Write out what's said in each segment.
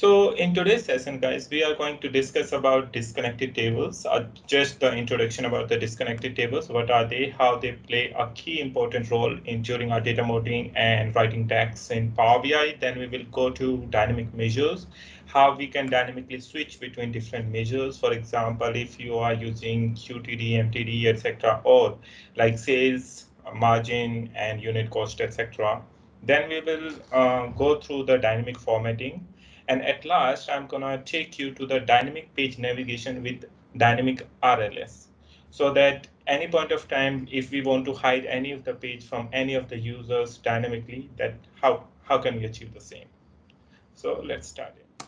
So in today's session, guys, we are going to discuss about disconnected tables, just the introduction about the disconnected tables. What are they? How they play a key important role in during our data modeling and writing text in Power BI. Then we will go to dynamic measures, how we can dynamically switch between different measures. For example, if you are using QTD, MTD, etc., or like sales, margin, and unit cost, etc. Then we will go through the dynamic formatting. And at last, I'm going to take you to the dynamic page navigation with dynamic RLS. So that any point of time, if we want to hide any of the page from any of the users dynamically, that how can we achieve the same? So let's start it.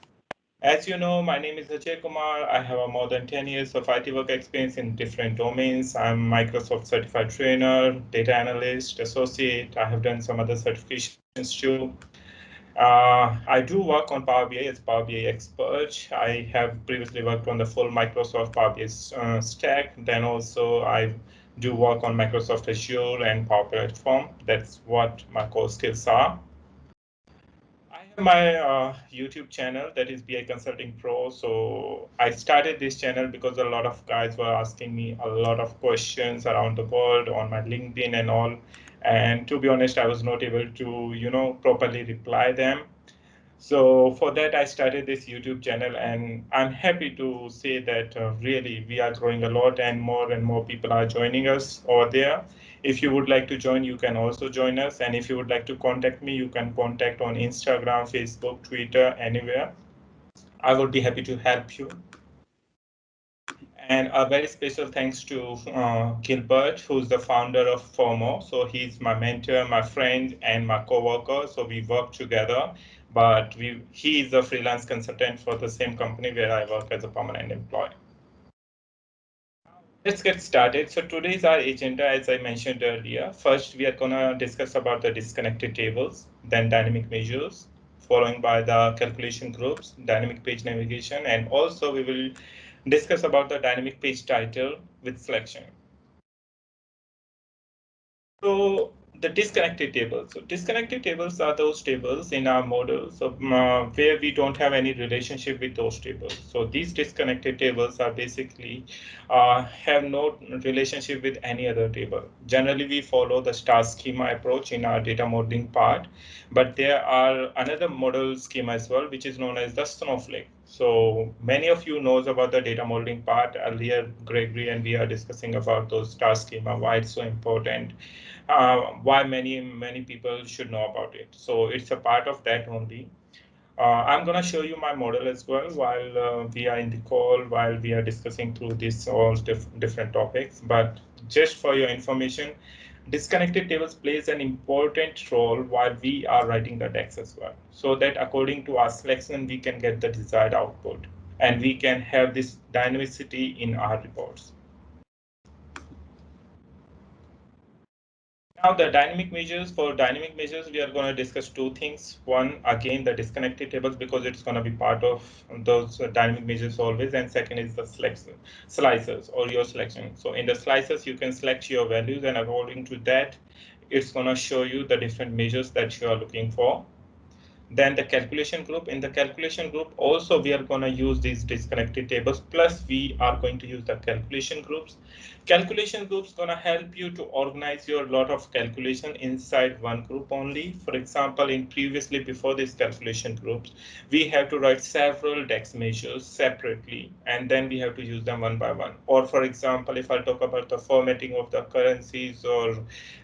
As you know, my name is Ajay Kumar. I have a more than 10 years of IT work experience in different domains. I'm Microsoft certified trainer, data analyst, associate. I have done some other certifications too. I do work on Power BI as Power BI expert. I have previously worked on the full Microsoft Power BI stack. Then also I do work on Microsoft Azure and Power Platform. That's what my core skills are. I have my YouTube channel, that is BI Consulting Pro. So I started this channel because a lot of guys were asking me a lot of questions around the world on my LinkedIn and all. And to be honest, I was not able to, properly reply them. So for that, I started this YouTube channel, and I'm happy to say that really we are growing a lot and more people are joining us over there. If you would like to join, you can also join us. And if you would like to contact me, you can contact on Instagram, Facebook, Twitter, anywhere. I would be happy to help you. And a very special thanks to Gilbert, who's the founder of FOMO. So he's my mentor, my friend, and my coworker. So we work together, but he is a freelance consultant for the same company where I work as a permanent employee. Let's get started. So today's our agenda, as I mentioned earlier. First, we are gonna discuss about the disconnected tables, then dynamic measures, following by the calculation groups, dynamic page navigation, and also we will discuss about the dynamic page title with selection. So the disconnected tables. So disconnected tables are those tables in our model where we don't have any relationship with those tables. So these disconnected tables are basically have no relationship with any other table. Generally, we follow the star schema approach in our data modeling part, but there are another model schema as well, which is known as the snowflake. So many of you knows about the data modeling part. Earlier, Gregory and we are discussing about those star schema, why it's so important, why many people should know about it. So it's a part of that only. I'm going to show you my model as well while we are in the call, while we are discussing through this all different topics. But just for your information, disconnected tables plays an important role while we are writing the text as well, so that according to our selection, we can get the desired output and we can have this dynamicity in our reports. Now the dynamic measures, for dynamic measures, we are going to discuss two things. One, again, the disconnected tables, because it's going to be part of those dynamic measures always. And second is the slicers or your selection. So in the slicers, you can select your values, and according to that, it's going to show you the different measures that you are looking for. Then the calculation group. In the calculation group, also we are going to use these disconnected tables, plus we are going to use the calculation groups. Calculation groups going to help you to organize your lot of calculation inside one group only. For example, in previously before these calculation groups, we have to write several DEX measures separately, and then we have to use them one by one. Or for example, if I'll talk about the formatting of the currencies, or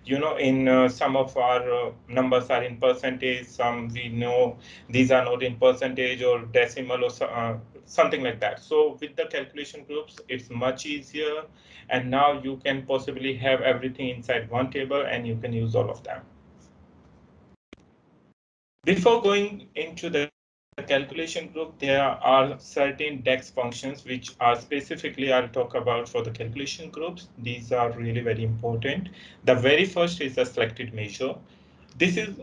in some of our numbers are in percentage, some we know these are not in percentage or decimal or something like that. So with the calculation groups, it's much easier, and now you can possibly have everything inside one table and you can use all of them. Before going into the calculation group, there are certain DEX functions which are specifically I'll talk about for the calculation groups. These are really very important. The very first is the selected measure. This is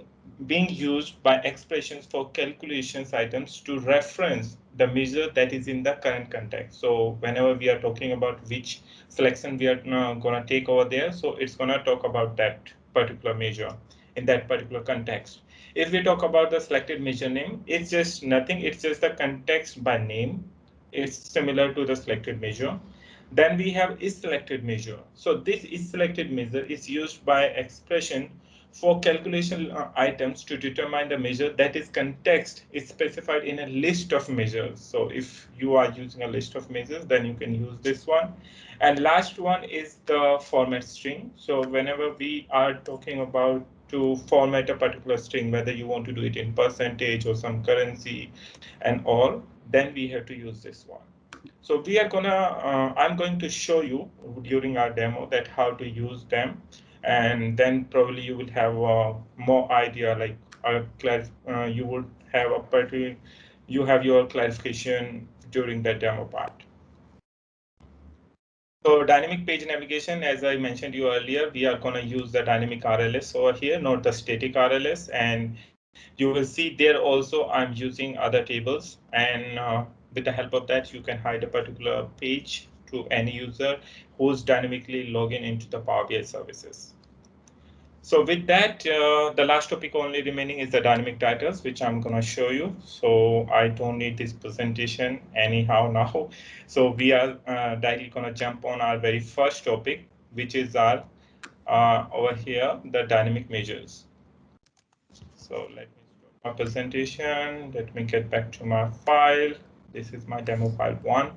being used by expressions for calculations items to reference the measure that is in the current context. So whenever we are talking about which selection we are going to take over there, so it's going to talk about that particular measure in that particular context. If we talk about the selected measure name, it's just nothing. It's just the context by name. It's similar to the selected measure. Then we have is selected measure. So this is selected measure is used by expression for calculation items to determine the measure that is context is specified in a list of measures. So if you are using a list of measures, then you can use this one. And last one is the format string. So whenever we are talking about to format a particular string, whether you want to do it in percentage or some currency and all, then we have to use this one. So we are I'm going to show you during our demo that how to use them, and then probably you will have more idea, like you would have you have your clarification during the demo part. So dynamic page navigation, as I mentioned you earlier, we are going to use the dynamic RLS over here, not the static RLS. And you will see there also I'm using other tables. And with the help of that, you can hide a particular page to any user who's dynamically logging into the Power BI services. So with that, the last topic only remaining is the dynamic titles, which I'm going to show you. So I don't need this presentation anyhow now. So we are directly going to jump on our very first topic, which is our over here, the dynamic measures. So let me stop my presentation. Let me get back to my file. This is my demo file 1.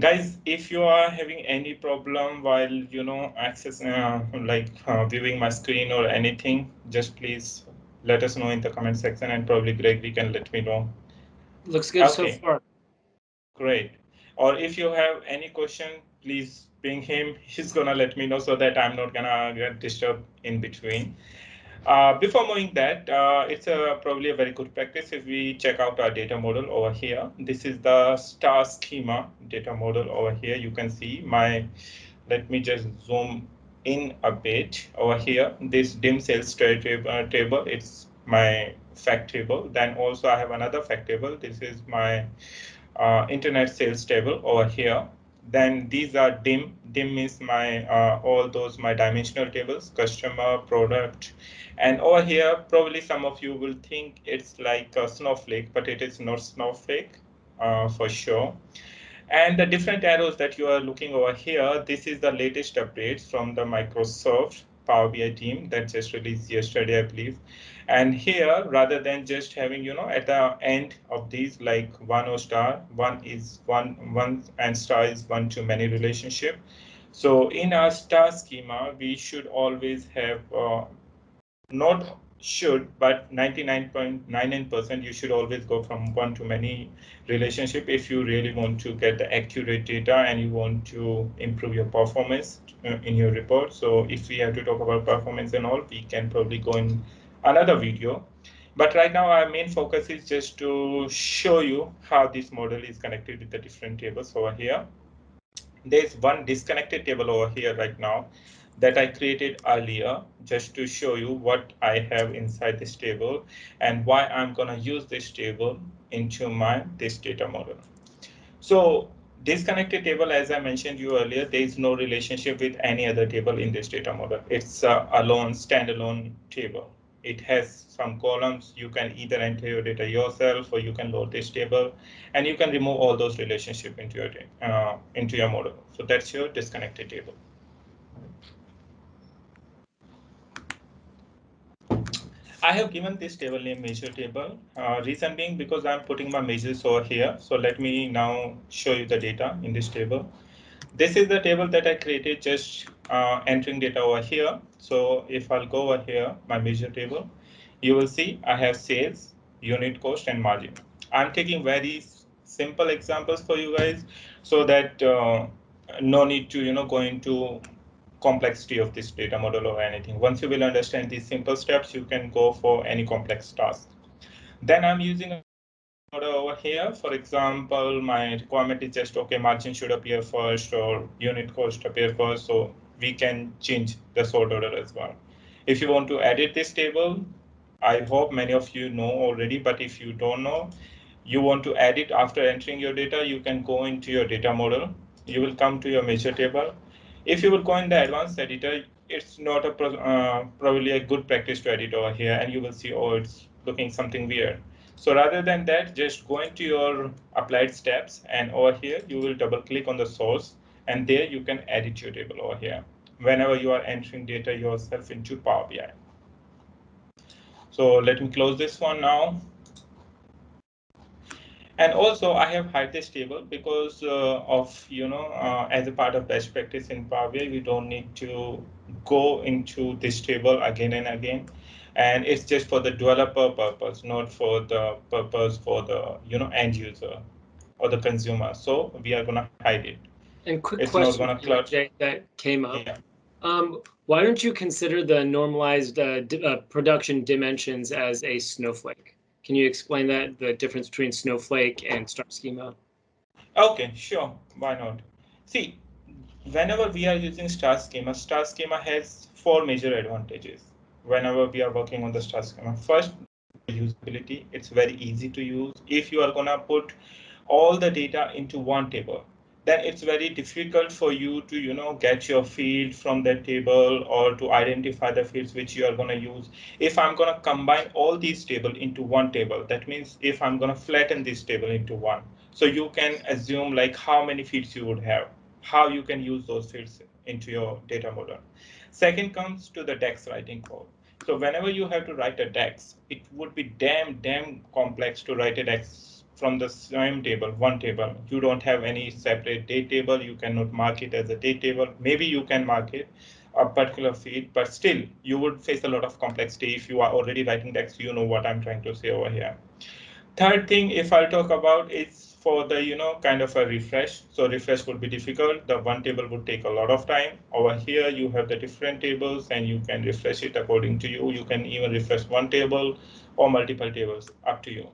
Guys, if you are having any problem while viewing my screen or anything, just please let us know in the comment section, and probably Gregory can let me know. Looks good so far. Great. Or if you have any question, please ping him. He's gonna let me know so that I'm not gonna get disturbed in between. Before moving that, it's probably a very good practice if we check out our data model over here. This is the star schema data model over here. You can see let me just zoom in a bit over here. This dim sales table, it's my fact table. Then also I have another fact table. This is my internet sales table over here. Then these are dim. Dim is my all those my dimensional tables, customer, product, and over here probably some of you will think it's like a snowflake, but it is not snowflake for sure. And the different arrows that you are looking over here, this is the latest updates from the Microsoft Power BI team that just released yesterday, I believe. And here, rather than just having, at the end of these, like one or star, one is one and star is one to many relationship. So in our star schema, we should always have not should, but 99.99% you should always go from one to many relationship if you really want to get the accurate data and you want to improve your performance in your report. So if we have to talk about performance and all, we can probably go in another video. But right now our main focus is just to show you how this model is connected with the different tables over here. There's one disconnected table over here right now that I created earlier just to show you what I have inside this table and why I'm going to use this table into this data model. So disconnected table, as I mentioned you earlier, there is no relationship with any other table in this data model. It's a alone, standalone table. It has some columns. You can either enter your data yourself or you can load this table, and you can remove all those relationships into your model. So that's your disconnected table. I have given this table name measure table. Reason being because I'm putting my measures over here. So let me now show you the data in this table. This is the table that I created just entering data over here. So if I'll go over here, my measure table, you will see I have sales, unit cost, and margin. I'm taking very simple examples for you guys so that no need to go into complexity of this data model or anything. Once you will understand these simple steps, you can go for any complex task. Then I'm using a sort order over here. For example, my requirement is just, okay, margin should appear first or unit cost appear first. So we can change the sort order as well. If you want to edit this table, I hope many of you know already, but if you don't know, you want to edit after entering your data, you can go into your data model. You will come to your measure table. If you will go in the advanced editor, it's not a probably a good practice to edit over here, and you will see, oh, it's looking something weird. So rather than that, just go into your applied steps, and over here you will double click on the source, and there you can edit your table over here whenever you are entering data yourself into Power BI. So let me close this one now. And also I have hide this table because of, as a part of best practice in Power BI, we don't need to go into this table again and again. And it's just for the developer purpose, not for the purpose for the, end user or the consumer. So we are going to hide it. And quick question, Jay, that came up. Yeah. Why don't you consider the normalized production dimensions as a snowflake? Can you explain that, the difference between snowflake and star schema? Okay, sure. Why not? See, whenever we are using star schema has 4 major advantages whenever we are working on the star schema. First, usability. It's very easy to use. If you are going to put all the data into one table, then it's very difficult for you to get your field from that table or to identify the fields which you are going to use. If I'm going to combine all these tables into one table, that means if I'm going to flatten this table into one, so you can assume like how many fields you would have, how you can use those fields into your data model. Second comes to the DAX writing code. So whenever you have to write a DAX, it would be damn complex to write a DAX from the same table, one table. You don't have any separate date table. You cannot mark it as a date table. Maybe you can mark it a particular field, but still you would face a lot of complexity. If you are already writing DAX, you know what I'm trying to say over here. Third thing, if I'll talk about, is for the, kind of a refresh. So refresh would be difficult. The one table would take a lot of time. Over here, you have the different tables and you can refresh it according to you. You can even refresh one table or multiple tables, up to you.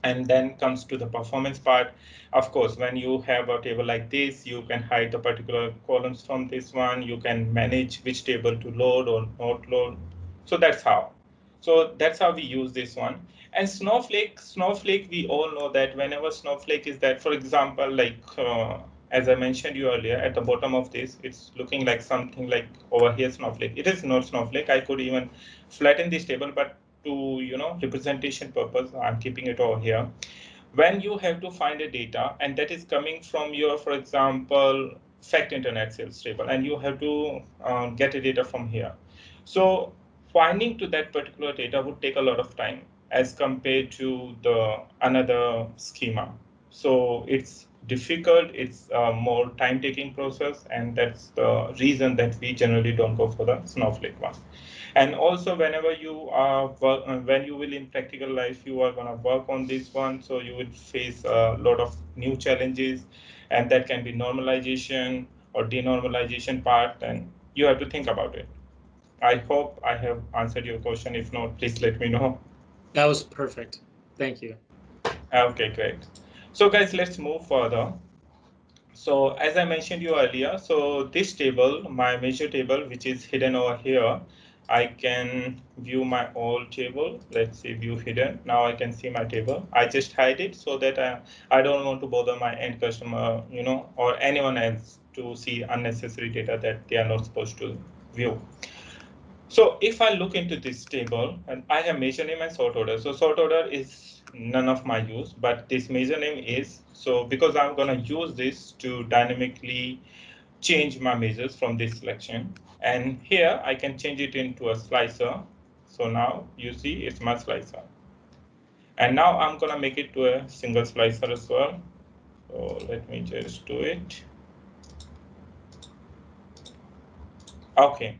And then comes to the performance part. Of course, when you have a table like this, you can hide the particular columns from this one. You can manage which table to load or not load. So that's how. So that's how we use this one. And Snowflake, we all know that whenever Snowflake is that, for example, like as I mentioned you earlier, at the bottom of this, it's looking like something like over here Snowflake. It is not Snowflake. I could even flatten this table, but to representation purpose, I'm keeping it over here. When you have to find a data and that is coming from your, for example, fact internet sales table, and you have to get a data from here. So finding to that particular data would take a lot of time as compared to the another schema. So it's difficult, it's a more time-taking process, and that's the reason that we generally don't go for the Snowflake one. And also, whenever you are when you will in practical life, you are going to work on this one, so you will face a lot of new challenges, and that can be normalization or denormalization part, and you have to think about it. I hope I have answered your question. If not, please let me know. That was perfect. Thank you. Okay, great. So guys, let's move further. So as I mentioned you earlier, so this table, my measure table, which is hidden over here, I can view my old table. Let's see, view hidden. Now I can see my table. I just hide it so that I don't want to bother my end customer, or anyone else to see unnecessary data that they are not supposed to view. So if I look into this table, and I have measure name and sort order. So sort order is none of my use, but this measure name is. So because I'm going to use this to dynamically change my measures from this selection. And here I can change it into a slicer. So now you see it's my slicer. And now I'm going to make it to a single slicer as well. So let me just do it. Okay.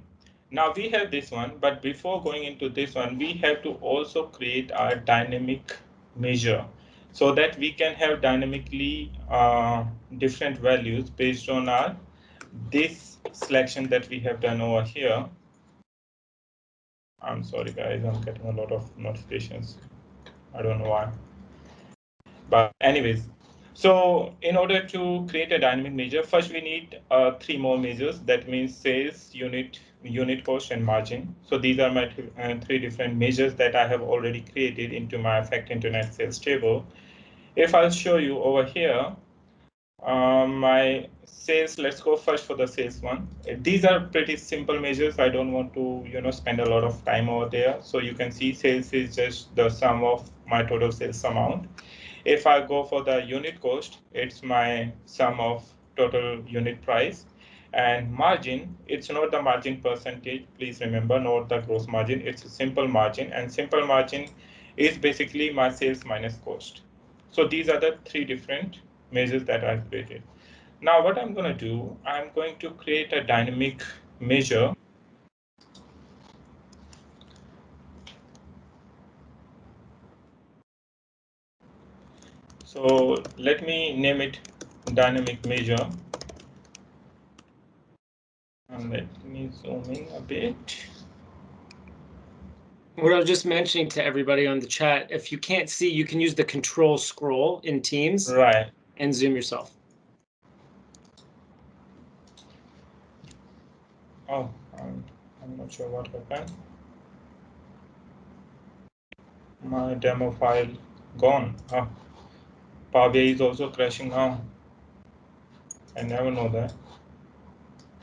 Now we have this one, but before going into this one, we have to also create our dynamic measure so that we can have dynamically different values based on our this selection that we have done over here. I'm sorry guys, I'm getting a lot of notifications. I don't know why. But anyways, so in order to create a dynamic measure, first we need 3 more measures. That means sales, unit cost, and margin. So these are my 3 different measures that I have already created into my fact internet sales table. If I'll show you over here, my sales, let's go first for the sales one. These are pretty simple measures. I don't want to, spend a lot of time over there. So you can see sales is just the sum of my total sales amount. If I go for the unit cost, it's my sum of total unit price. And margin, it's not the margin percentage. Please remember, not the gross margin. It's a simple margin, and simple margin is basically my sales minus cost. So these are the three different measures that I've created. Now what I'm going to do, I'm going to create a dynamic measure. So let me name it dynamic measure. And let me zoom in a bit. What I was just mentioning to everybody on the chat, if you can't see, you can use the control scroll in Teams, right, and zoom yourself. Oh, I'm not sure what happened. My demo file gone. Oh, Power BI is also crashing now. I never know that.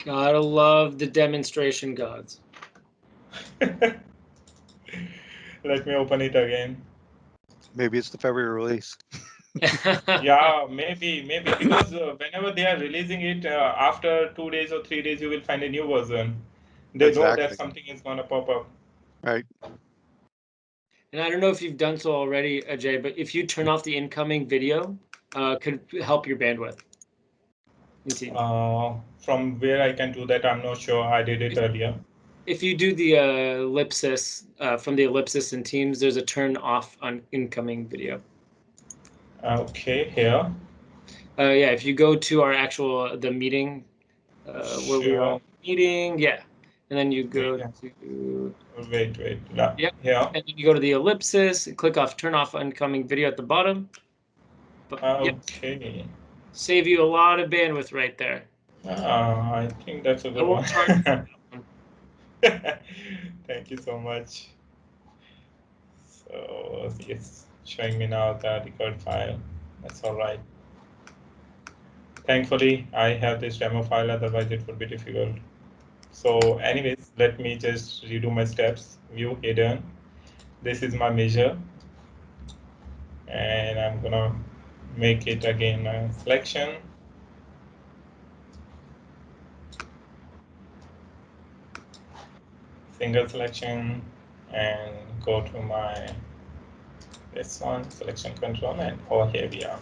Gotta love the demonstration gods. Let me open it again. Maybe it's the February release. Yeah, maybe because whenever they are releasing it after 2 days or 3 days, you will find a new version. They know that something is gonna pop up. Right. And I don't know if you've done so already, Ajay, but if you turn off the incoming video, could help your bandwidth. From where I can do that, I'm not sure. I did it earlier. If you do the ellipsis from the ellipsis in Teams, there's a turn off on incoming video. Okay, here. Yeah, if you go to our actual the meeting where we are meeting, yeah, and then you go to wait, yeah, here, and then you go to the ellipsis, click off turn off incoming video at the bottom. Okay. Yep. Save you a lot of bandwidth right there. I think that's a good one. Thank you so much. So it's showing me now the record file. That's all right. Thankfully, I have this demo file, otherwise it would be difficult. So anyways, let me just redo my steps. View hidden. This is my measure. And I'm gonna make it again a selection. Single selection, and go to my this one, selection control, and oh, here we are.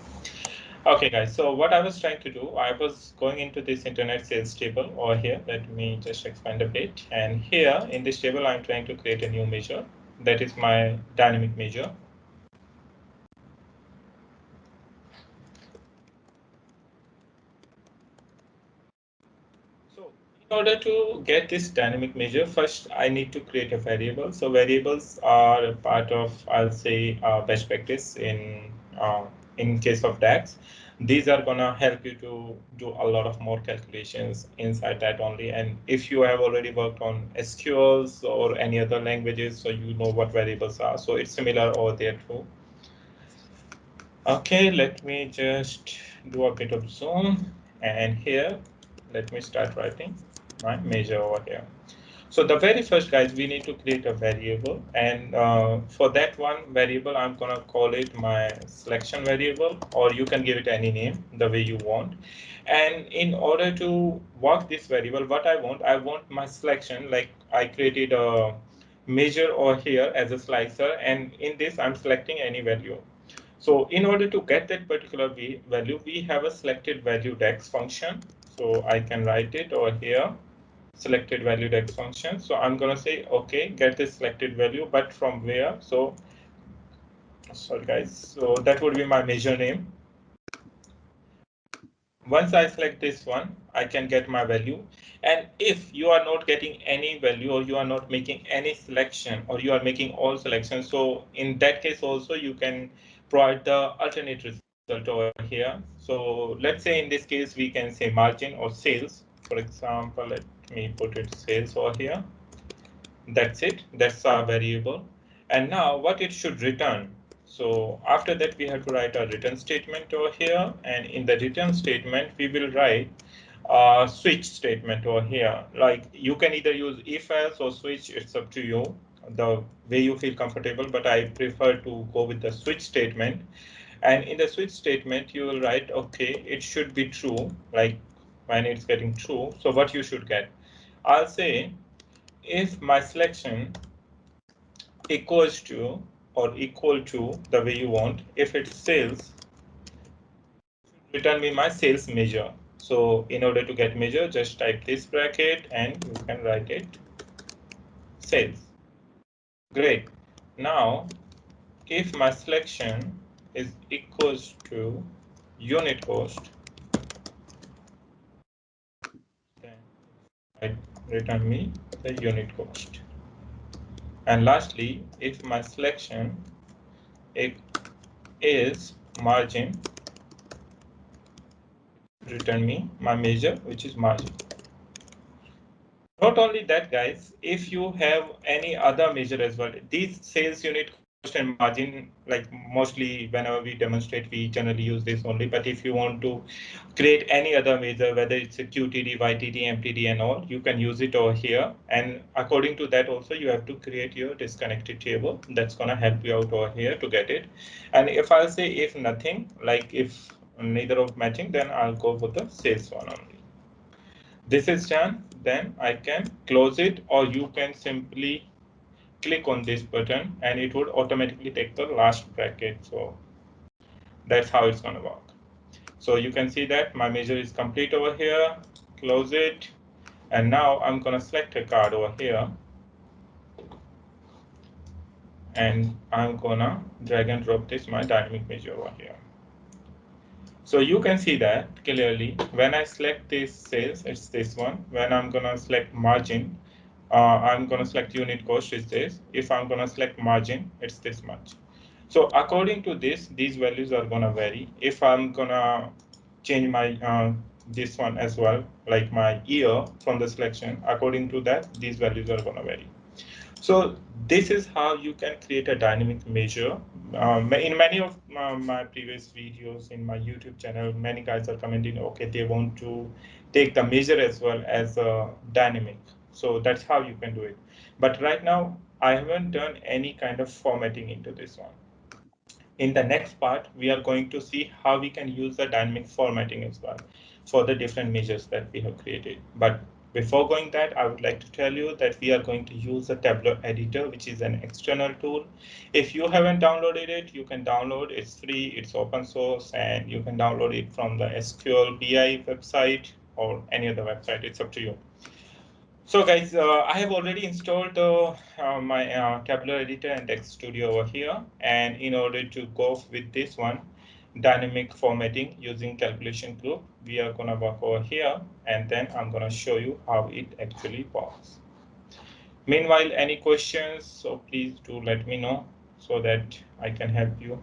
Okay, guys, so what I was trying to do, I was going into this internet sales table over here. Let me just expand a bit. And here in this table, I'm trying to create a new measure. That is my dynamic measure. So in order to get this dynamic measure, first I need to create a variable. So variables are a part of, I'll say, best practice in case of DAX. These are gonna help you to do a lot of more calculations inside that only. And if you have already worked on SQLs or any other languages, so you know what variables are. So it's similar over there too. Okay, let me just do a bit of zoom, and here, let me start writing my measure over here. So the very first, guys, we need to create a variable, and for that one variable, I'm gonna call it my selection variable, or you can give it any name the way you want. And in order to work this variable, what I want my selection, like I created a measure over here as a slicer, and in this I'm selecting any value. So in order to get that particular value, we have a selected value dex function. So I can write it over here, selected value dex function. So I'm going to say, okay, get this selected value, but from where? So, sorry guys, so that would be my measure name. Once I select this one, I can get my value. And if you are not getting any value, or you are not making any selection, or you are making all selections, so in that case also you can provide the alternate result over here. So let's say in this case we can say margin or sales. For example, let me put it sales over here. That's it. That's our variable. And now what it should return. So after that, we have to write a return statement over here. And in the return statement, we will write switch statement over here. Like you can either use if else or switch, it's up to you, the way you feel comfortable, but I prefer to go with the switch statement. And in the switch statement, you will write, okay, it should be true, like when it's getting true. So what you should get, I'll say if my selection equals to or equal to the way you want, if it's sales, return me my sales measure. So in order to get measure, just type this bracket and you can write it sales. Great. Now, if my selection is equals to unit cost, then I return me the unit cost. And lastly, if my selection is margin, return me my measure, which is margin. Not only that, guys, if you have any other measure as well, these sales unit cost and margin, like mostly whenever we demonstrate, we generally use this only. But if you want to create any other measure, whether it's a QTD, YTD, MTD and all, you can use it over here. And according to that also, you have to create your disconnected table. That's going to help you out over here to get it. And if I'll say if nothing, like if neither of matching, then I'll go for the sales one only. This is done, then I can close it, or you can simply click on this button and it would automatically take the last bracket. So that's how it's going to work. So you can see that my measure is complete over here, close it, and now I'm going to select a card over here and I'm going to drag and drop this my dynamic measure over here. So you can see that clearly when I select this sales, it's this one. When I'm going to select margin, I'm going to select unit cost is this. If I'm going to select margin, it's this much. So according to this, these values are going to vary. If I'm going to change my this one as well, like my year from the selection, according to that, these values are going to vary. So this is how you can create a dynamic measure. In many of my previous videos in my YouTube channel, many guys are commenting, okay, they want to take the measure as well as a dynamic. So that's how you can do it. But right now, I haven't done any kind of formatting into this one. In the next part, we are going to see how we can use the dynamic formatting as well for the different measures that we have created. But before going that, I would like to tell you that we are going to use the Tableau editor, which is an external tool. If you haven't downloaded it, you can download. It's free, it's open source, and you can download it from the SQL BI website or any other website. It's up to you. So guys, I have already installed my Tableau editor and Text Studio over here. And in order to go with this one, dynamic formatting using calculation group, we are going to work over here. And then I'm going to show you how it actually works. Meanwhile, any questions, so please do let me know so that I can help you.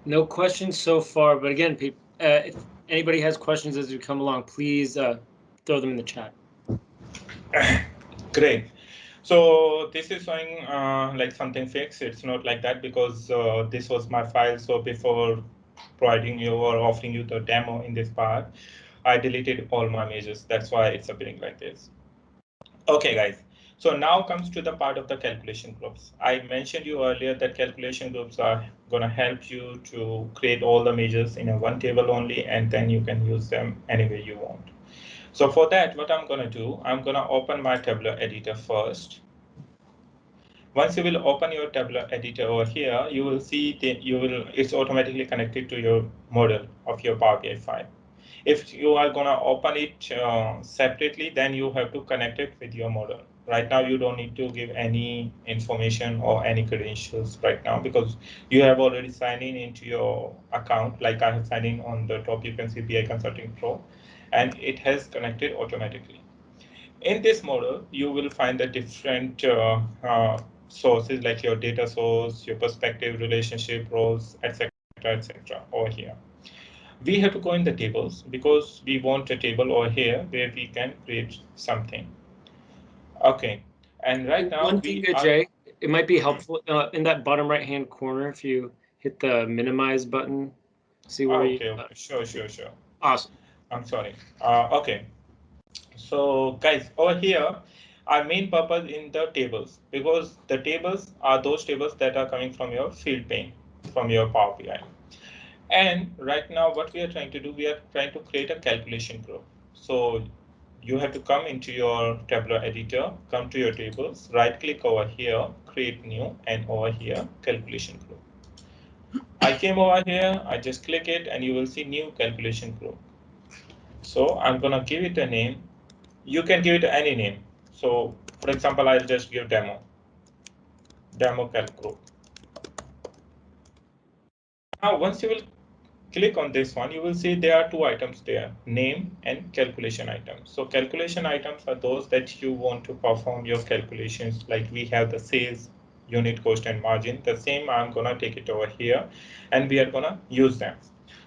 No questions so far, but again, if anybody has questions as we come along, please throw them in the chat. Great. So this is showing like something fixed. It's not like that because this was my file. So before providing you or offering you the demo in this part, I deleted all my measures. That's why it's appearing like this. Okay, guys. So now comes to the part of the calculation groups. I mentioned you earlier that calculation groups are going to help you to create all the measures in a one table only, and then you can use them any way you want. So for that, what I'm going to do, I'm going to open my Tableau editor first. Once you will open your Tableau editor over here, you will see that it's automatically connected to your model of your Power BI file. If you are going to open it separately, then you have to connect it with your model. Right now, you don't need to give any information or any credentials right now because you have already signed in into your account. Like I have signed in on the top, you can see BI Consulting Pro, and it has connected automatically. In this model, you will find the different sources like your data source, your perspective, relationship, roles, etc., etc. over here. We have to go in the tables because we want a table over here where we can create something. Okay, and right now one thing, Ajay, it might be helpful in that bottom right-hand corner if you hit the minimize button. See where okay, sure. Awesome. I'm sorry. Okay. So guys, over here, our main purpose in the tables, because the tables are those tables that are coming from your field pane, from your Power BI. And right now, what we are trying to do, we are trying to create a calculation group. So you have to come into your tabular editor, come to your tables, right click over here, create new, and over here, calculation group. I came over here, I just click it, and you will see new calculation group. So I'm gonna give it a name. You can give it any name. So for example, I'll just give demo calc group. Now, once you will click on this one, you will see there are two items there, name and calculation items. So calculation items are those that you want to perform your calculations, like we have the sales, unit cost and margin. The same, I'm gonna take it over here and we are gonna use them.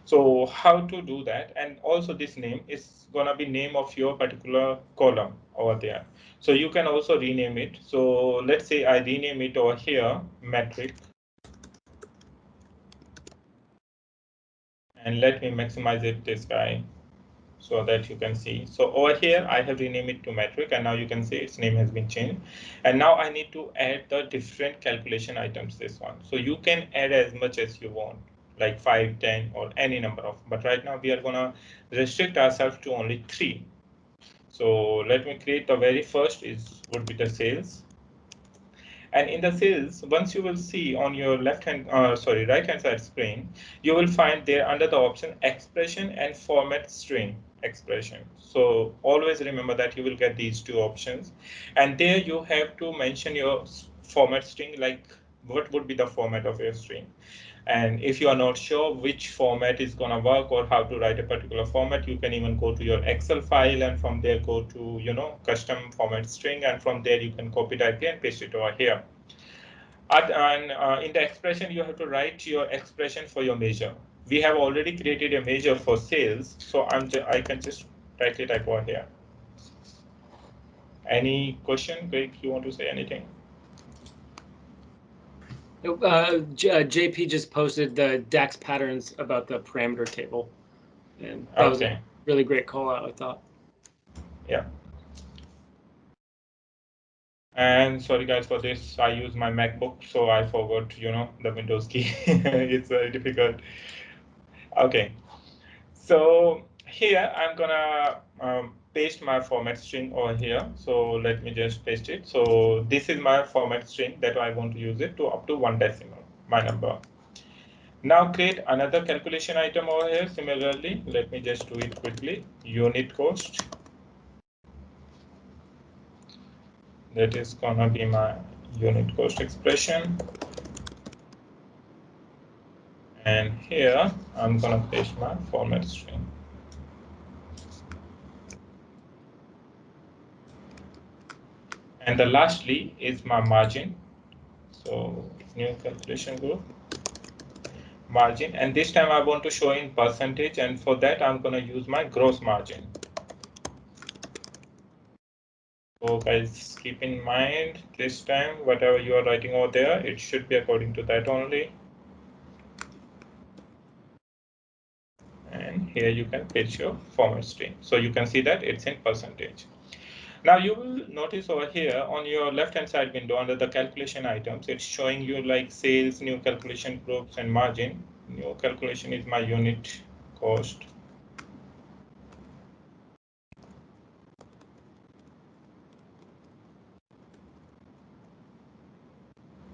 So how to do that? And also this name is gonna be name of your particular column over there. So you can also rename it. So let's say I rename it over here, metric. And let me maximize it, this guy, so that you can see. So over here, I have renamed it to metric, and now you can see its name has been changed. And now I need to add the different calculation items, this one. So you can add as much as you want, like 5, 10, or any number of, but right now we are gonna restrict ourselves to only 3. So let me create the very first would be the sales. And in the sales, once you will see on your right hand side screen, you will find there under the option expression and format string expression. So always remember that you will get these two options, and there you have to mention your format string, like what would be the format of your string. And if you are not sure which format is going to work or how to write a particular format, you can even go to your Excel file and from there go to, custom format string, and from there you can copy directly and paste it over here. And in the expression, you have to write your expression for your measure. We have already created a measure for sales, so I can just directly type over here. Any question, Greg? You want to say anything? JP just posted the DAX patterns about the parameter table, and that was a really great call out, I thought. Yeah. And sorry guys for this, I use my MacBook, so I forgot, the Windows key. It's very difficult. Okay, so here I'm gonna paste my format string over here. So let me just paste it. So this is my format string that I want to use it to up to 1 decimal, my number. Now create another calculation item over here. Similarly, let me just do it quickly. Unit cost. That is gonna be my unit cost expression. And here I'm gonna paste my format string. And the lastly is my margin. So new calculation group, margin, and this time I want to show in percentage, and for that I'm gonna use my gross margin. So guys, keep in mind this time whatever you are writing over there, it should be according to that only. And here you can paste your format string. So you can see that it's in percentage. Now you will notice over here on your left hand side window under the calculation items, it's showing you like sales, new calculation groups and margin. New calculation is my unit cost.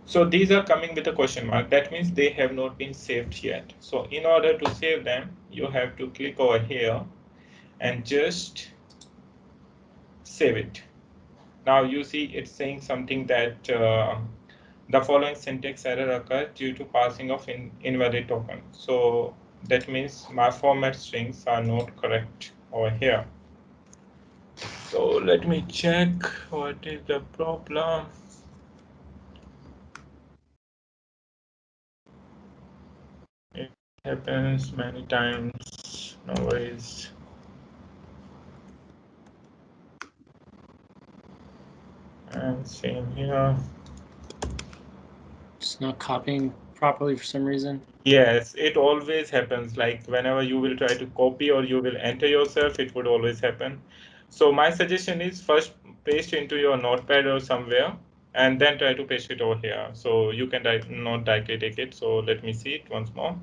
So these are coming with a question mark. That means they have not been saved yet. So in order to save them, you have to click over here and just save it. Now you see it's saying something that the following syntax error occurred due to passing of invalid token. So that means my format strings are not correct over here. So let me check what is the problem. It happens many times, no worries. And same here. It's not copying properly for some reason? Yes, it always happens. Like whenever you will try to copy or you will enter yourself, it would always happen. So my suggestion is first paste into your notepad or somewhere and then try to paste it over here. So you can not directly take it. So let me see it once more.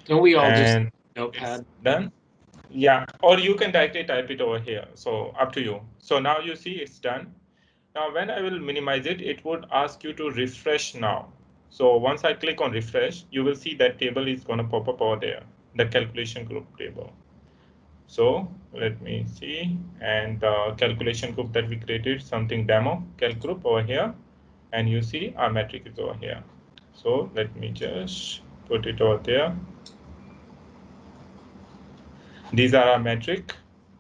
Don't we all just And notepad? it's done. Yeah, or you can directly type it over here. So up to you. So now you see it's done. Now, when I will minimize it, it would ask you to refresh now. So once I click on refresh, you will see that table is going to pop up over there, the calculation group table. So let me see, and the calculation group that we created, something demo calc group over here, and you see our metric is over here. So let me just put it over there. These are our metric,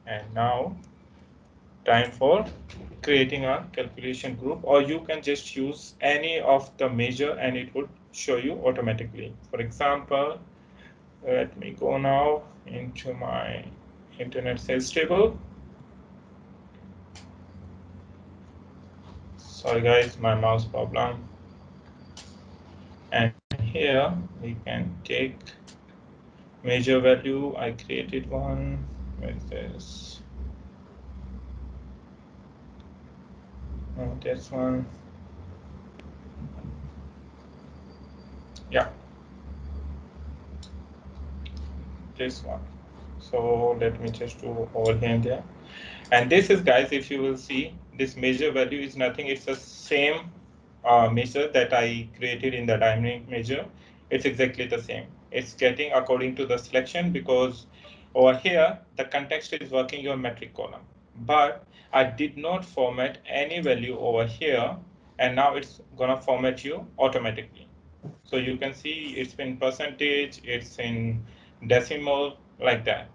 and now time for creating a calculation group, or you can just use any of the measure and it would show you automatically. For example, let me go now into my internet sales table. Sorry guys, my mouse problem. And here we can take measure value. I created one. Where is this? Oh, this one. Yeah, this one. So let me just do over here and there. And this is, guys, if you will see, this measure value is nothing. It's the same measure that I created in the dynamic measure. It's exactly the same. It's getting according to the selection, because over here, the context is working your metric column. But I did not format any value over here. And now it's going to format you automatically. So you can see it's in percentage, it's in decimal, like that.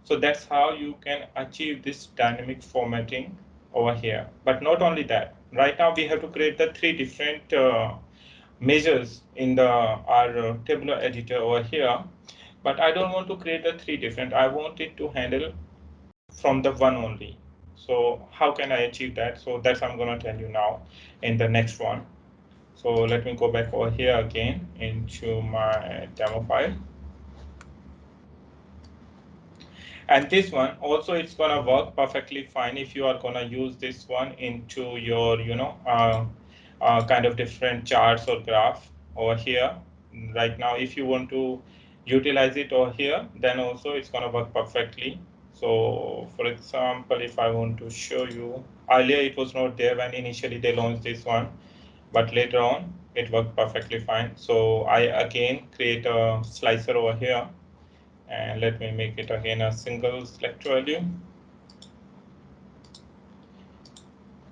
So that's how you can achieve this dynamic formatting over here. But not only that, right now we have to create the three different measures in the our tabular editor over here. But I don't want to create the three different. I want it to handle from the one only. So how can I achieve that? So that's I'm going to tell you now in the next one. So let me go back over here again into my demo file. And this one also, it's going to work perfectly fine if you are going to use this one into your, kind of different charts or graph over here. Right now, if you want to utilize it over here, then also it's going to work perfectly. So for example, if I want to show you, earlier it was not there when initially they launched this one, but later on it worked perfectly fine. So I again create a slicer over here. And let me make it again a single select value.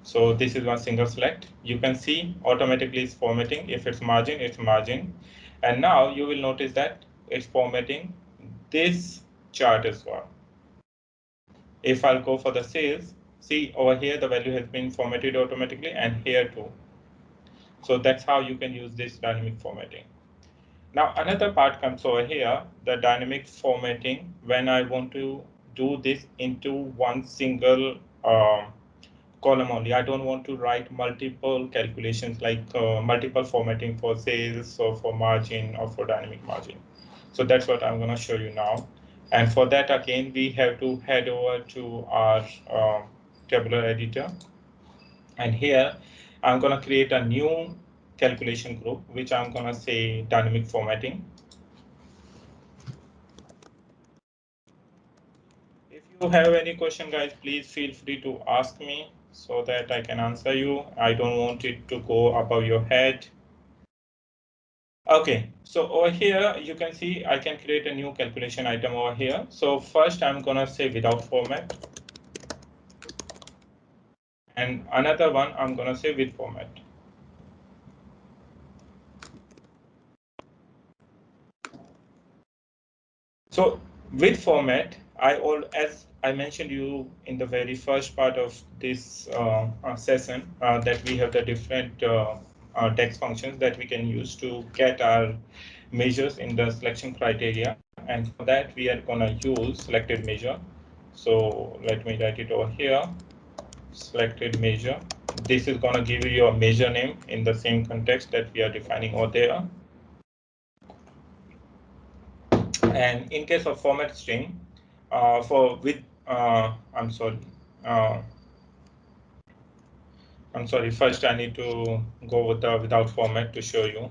So this is one single select. You can see automatically it's formatting. If it's margin, it's margin. And now you will notice that it's formatting this chart as well. If I'll go for the sales, see over here the value has been formatted automatically, and here too. So that's how you can use this dynamic formatting. Now another part comes over here, the dynamic formatting, when I want to do this into one single column only. I don't want to write multiple calculations, like multiple formatting for sales or for margin or for dynamic margin. So that's what I'm going to show you now. And for that, again, we have to head over to our tabular editor. And here, I'm going to create a new calculation group, which I'm going to say dynamic formatting. If you have any question, guys, please feel free to ask me so that I can answer you. I don't want it to go above your head. Okay, so over here, you can see I can create a new calculation item over here. So first, I'm going to say without format. And another one, I'm going to say with format. So with format, as I mentioned you in the very first part of this session, that we have the different text functions that we can use to get our measures in the selection criteria. And for that, we are going to use selected measure. So let me write it over here, selected measure. This is going to give you your measure name in the same context that we are defining over there. And in case of format string, I'm sorry. I'm sorry. First, I need to go with the without format to show you.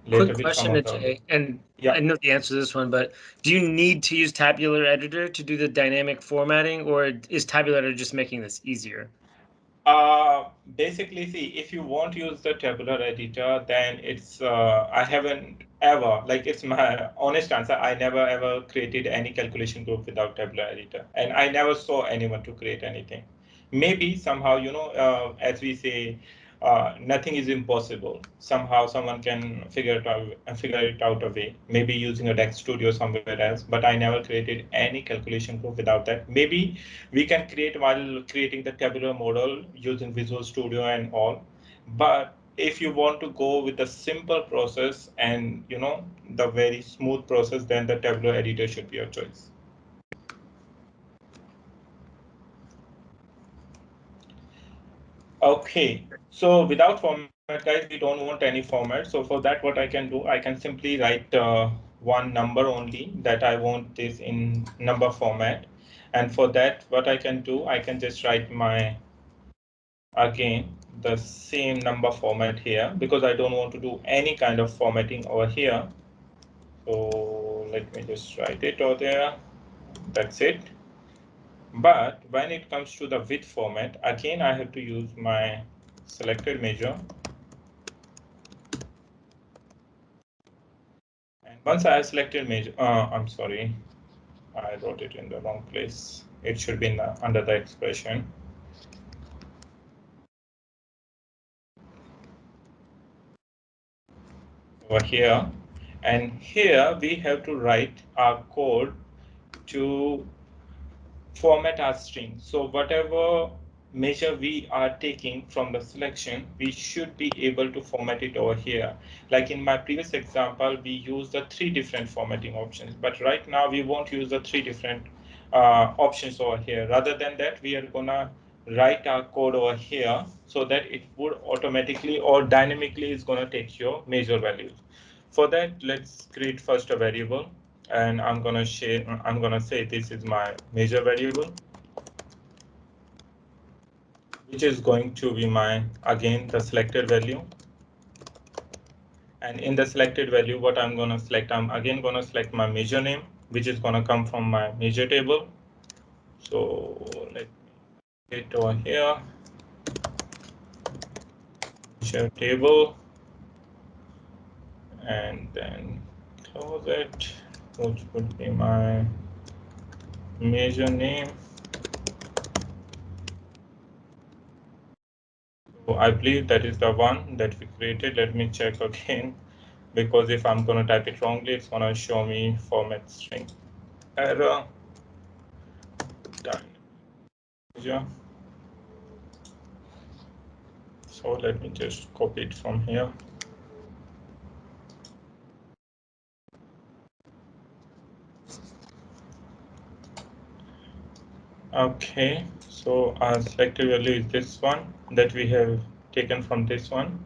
Quick question, Ajay, and yeah. I know the answer to this one, but do you need to use Tabular Editor to do the dynamic formatting, or is Tabulator just making this easier? Basically, see, if you won't use the tabular editor, then it's I haven't ever, like, it's my honest answer, I never ever created any calculation group without tabular editor, and I never saw anyone to create anything. Maybe somehow, as we say, nothing is impossible. Somehow someone can figure it out a way, maybe using a Dex Studio somewhere else, but I never created any calculation group without that. Maybe we can create while creating the tabular model using Visual Studio and all. But if you want to go with the simple process and the very smooth process, then the tabular editor should be your choice. Okay, so without format, guys, we don't want any format. So for that, what I can do, I can simply write one number only, that I want this in number format. And for that, what I can do, I can just write again the same number format here, because I don't want to do any kind of formatting over here. So let me just write it over there. That's it. But when it comes to the width format, again, I have to use my selected measure. And once I have selected measure, I'm sorry, I wrote it in the wrong place. It should be under the expression. Over here. And here we have to write our code to format our string. So whatever measure we are taking from the selection, we should be able to format it over here. Like in my previous example, we used the 3 different formatting options, but right now we won't use the 3 different options over here. Rather than that, we are gonna write our code over here so that it would automatically or dynamically is gonna take your measure values. For that, let's create first a variable, and I'm gonna say this is my measure variable, which is going to be my, again, the selected value. And in the selected value, what I'm gonna select, I'm again gonna select my measure name, which is gonna come from my measure table. So let me get it over here, measure table, and then close it, which would be my measure name. So I believe that is the one that we created. Let me check again, because if I'm going to type it wrongly, it's going to show me format string error. Done. So let me just copy it from here. Okay, so our selected value is this one that we have taken from this one.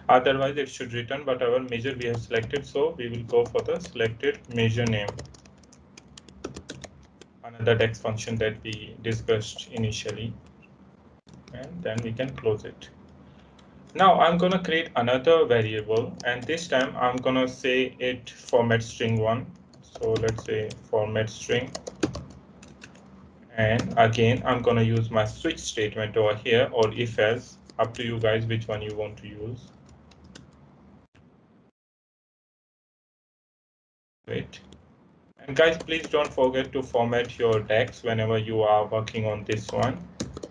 Otherwise, it should return whatever measure we have selected. So we will go for the selected measure name, another Dex function that we discussed initially, and then we can close it. Now I'm going to create another variable, and this time I'm going to say it format string 1. So let's say format string. And again, I'm going to use my switch statement over here, or if else, up to you guys which one you want to use. Wait. And guys, please don't forget to format your Dex whenever you are working on this one.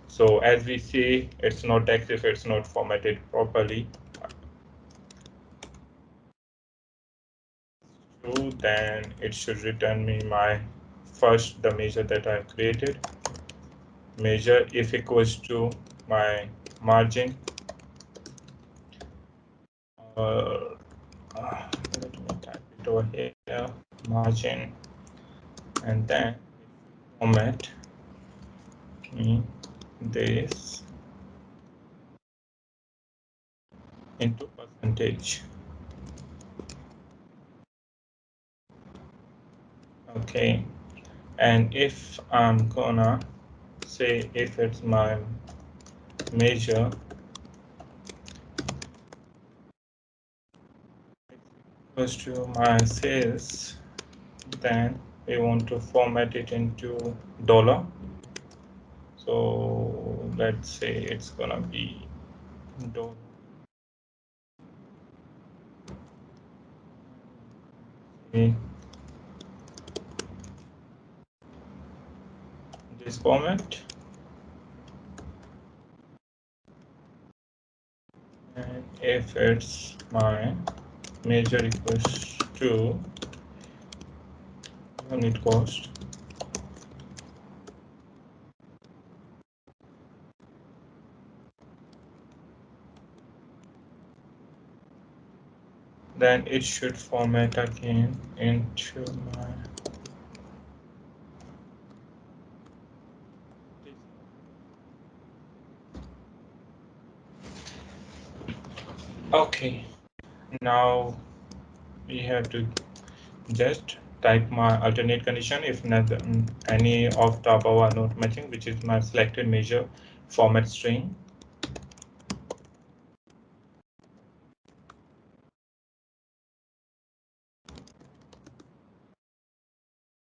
So as we see, it's not Dex if it's not formatted properly. So then it should return me my first the measure that I created. Measure if equals to my margin. Let me type it over here, margin, and then format me this into percentage. Okay, and if I'm gonna say if it's my measure equals to my sales, then we want to format it into dollar. So let's say it's gonna be dollar. This format, and if it's my measure equals to unit cost, then it should format again into my okay. Now we have to just type my alternate condition if not any of the above are not matching, which is my selected measure format string.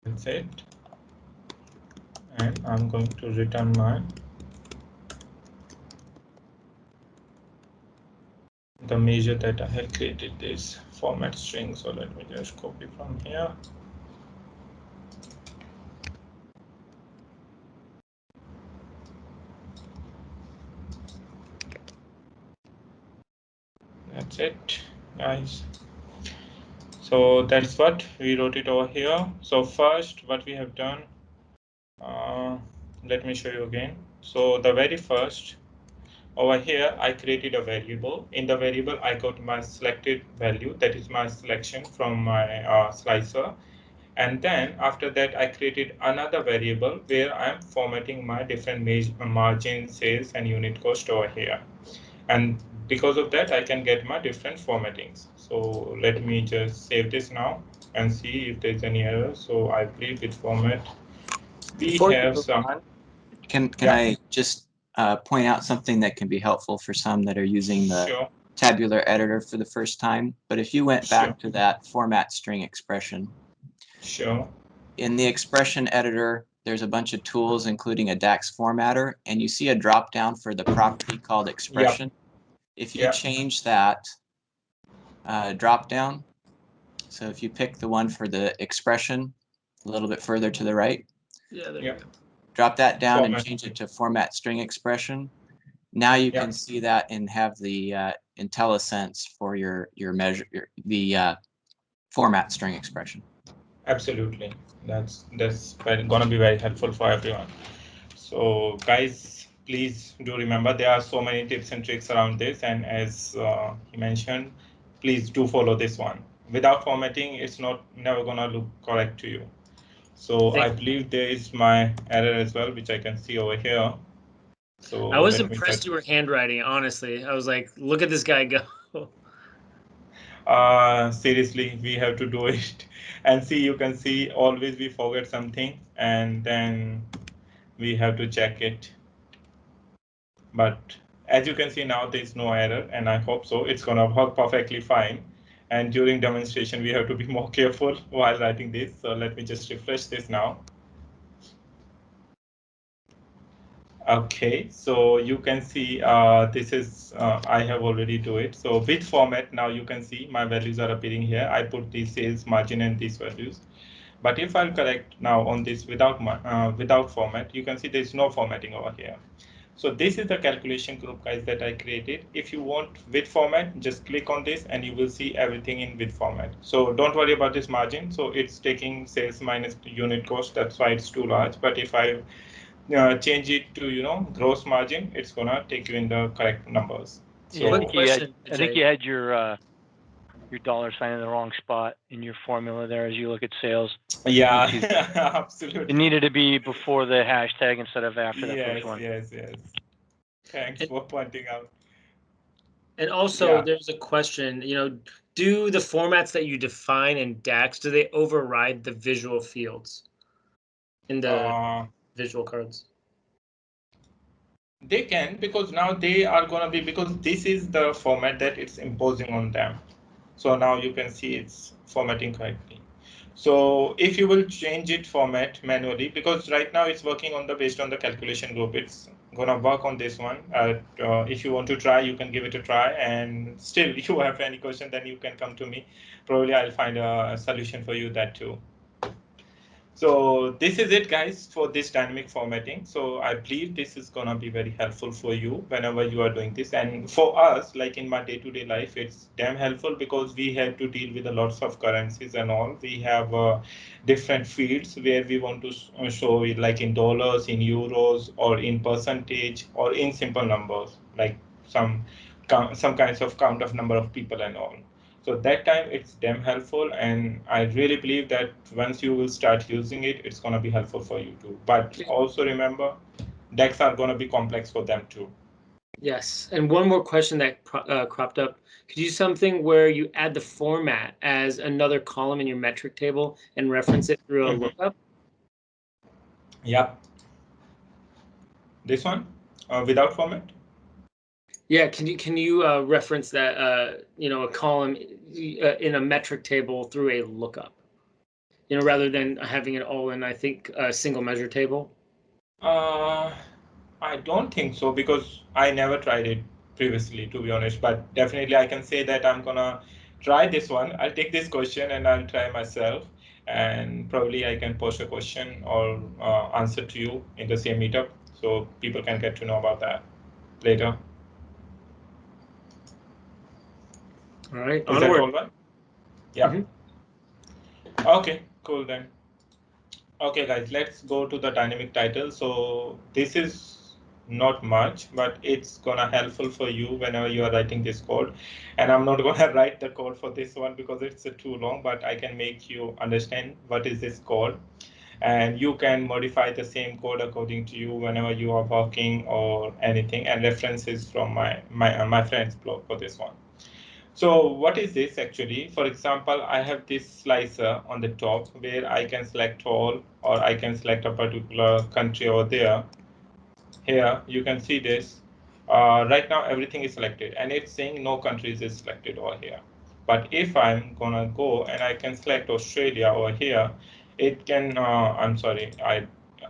That's it, and I'm going to return the measure that I had created this format string. So let me just copy from here. That's it, guys. So that's what we wrote it over here. So first, what we have done, let me show you again. So the very first, over here, I created a variable. In the variable, I got my selected value. That is my selection from my slicer. And then after that, I created another variable where I'm formatting my different margin, sales, and unit cost over here. And because of that, I can get my different formattings. So let me just save this now and see if there's any error. So I believe with format, we have some. Can I just point out something that can be helpful for some that are using the tabular editor for the first time? But if you went back to that format string expression, in the expression editor, there's a bunch of tools, including a DAX formatter, and you see a drop down for the property called expression. If you change that drop down, so if you pick the one for the expression a little bit further to the right, drop that down and change it to format string expression. Now you can see that and have the IntelliSense for your measure, the format string expression. Absolutely, that's gonna be very helpful for everyone. So guys, please do remember there are so many tips and tricks around this, and as he mentioned, please do follow this one. Without formatting, it's never gonna look correct to you. So I believe there is my error as well, which I can see over here. So I was impressed you were handwriting, honestly. I was like, look at this guy go. Seriously, we have to do it. And see, you can see always we forget something and then we have to check it. But as you can see now, there's no error, and I hope so. It's gonna work perfectly fine. And during demonstration, we have to be more careful while writing this. So let me just refresh this now. Okay, so you can see this is I have already do it. So with format, now you can see my values are appearing here. I put the sales margin and these values. But if I'll correct now on this without format, you can see there's no formatting over here. So this is the calculation group, guys, that I created. If you want with format, just click on this and you will see everything in with format. So don't worry about this margin. So it's taking sales minus unit cost. That's why it's too large. But if I change it to gross margin, it's gonna take you in the correct numbers. So I think you had your dollar sign in the wrong spot in your formula there as you look at sales. Yeah, absolutely. It needed to be before the hashtag instead of after the first one. Yes. Thanks for pointing out. And also, there's a question, do the formats that you define in DAX, do they override the visual fields in the visual cards? They can, because now they are going to be, because this is the format that it's imposing on them. So now you can see it's formatting correctly. So if you will change it format manually, because right now it's working on the based on the calculation group, it's gonna work on this one. If you want to try, you can give it a try, and still if you have any question, then you can come to me. Probably I'll find a solution for you that too. So this is it, guys, for this dynamic formatting. So I believe this is going to be very helpful for you whenever you are doing this. And for us, like in my day-to-day life, it's damn helpful because we have to deal with a lots of currencies and all. We have different fields where we want to show it, like in dollars, in euros, or in percentage, or in simple numbers, like some kinds of count of number of people and all. So that time it's damn helpful, and I really believe that once you will start using it, it's going to be helpful for you too. But also remember, decks are going to be complex for them too. Yes, and one more question that cropped up. Could you do something where you add the format as another column in your metric table and reference it through a lookup? Yep. This one, without format? Yeah, can you reference that a column in a metric table through a lookup? Rather than having it all in, I think, a single measure table. I don't think so, because I never tried it previously, to be honest. But definitely, I can say that I'm gonna try this one. I'll take this question and I'll try myself, and probably I can post a question or answer to you in the same meetup, so people can get to know about that later. All right, is that all right? Yeah. Okay, cool then. Okay, guys, let's go to the dynamic title. So this is not much, but it's gonna helpful for you whenever you are writing this code. And I'm not gonna write the code for this one because it's too long, but I can make you understand what is this code. And you can modify the same code according to you whenever you are working or anything, and references from my friend's blog for this one. So what is this actually? For example, I have this slicer on the top where I can select all, or I can select a particular country over there. Here you can see this. Right now everything is selected and it's saying no countries is selected over here. But if I'm gonna go and I can select Australia over here, it can, I'm sorry, I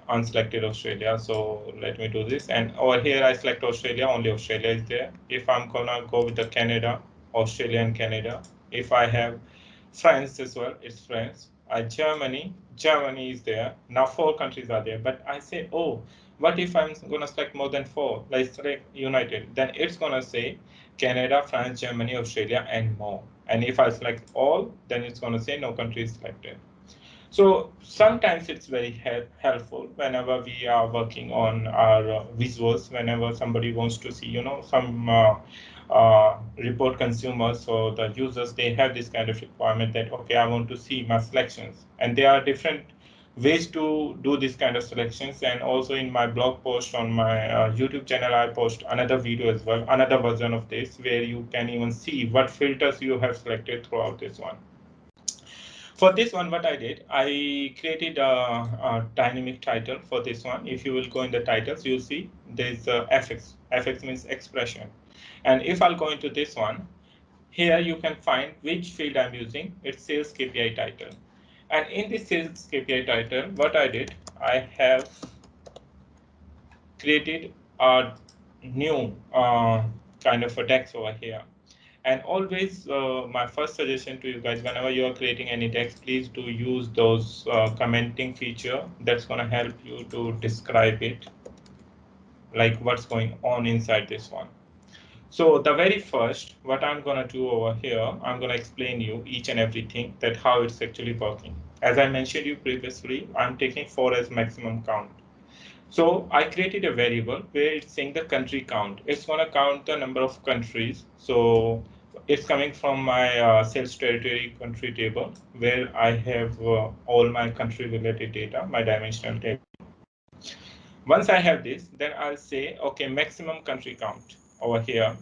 unselected Australia. So let me do this. And over here I select Australia, only Australia is there. If I'm gonna go with the Canada, Australia and Canada. If I have France as well, it's France. Germany is there. Now 4 countries are there, but I say, oh, what if I'm going to select more than 4, like select United? Then it's going to say Canada, France, Germany, Australia, and more. And if I select all, then it's going to say no country is selected. So sometimes it's very helpful whenever we are working on our visuals, whenever somebody wants to see, some report consumers or the users, they have this kind of requirement that, okay, I want to see my selections. And there are different ways to do this kind of selections. And also in my blog post on my YouTube channel, I post another video as well, another version of this, where you can even see what filters you have selected throughout this one. For this one, what I did, I created a dynamic title for this one. If you will go in the titles, you'll see there's FX. FX means expression. And if I'll go into this one, here you can find which field I'm using. It's sales KPI title. And in this sales KPI title, what I did, I have created a new kind of a text over here. And always, my first suggestion to you guys, whenever you are creating any text, please do use those commenting feature. That's going to help you to describe it, like what's going on inside this one. So the very first, what I'm going to do over here, I'm going to explain you each and everything that how it's actually working. As I mentioned you previously, I'm taking 4 as maximum count. So I created a variable where it's saying the country count. It's going to count the number of countries. So it's coming from my sales territory country table, where I have all my country related data, my dimensional table. Once I have this, then I'll say, okay, maximum country count over here.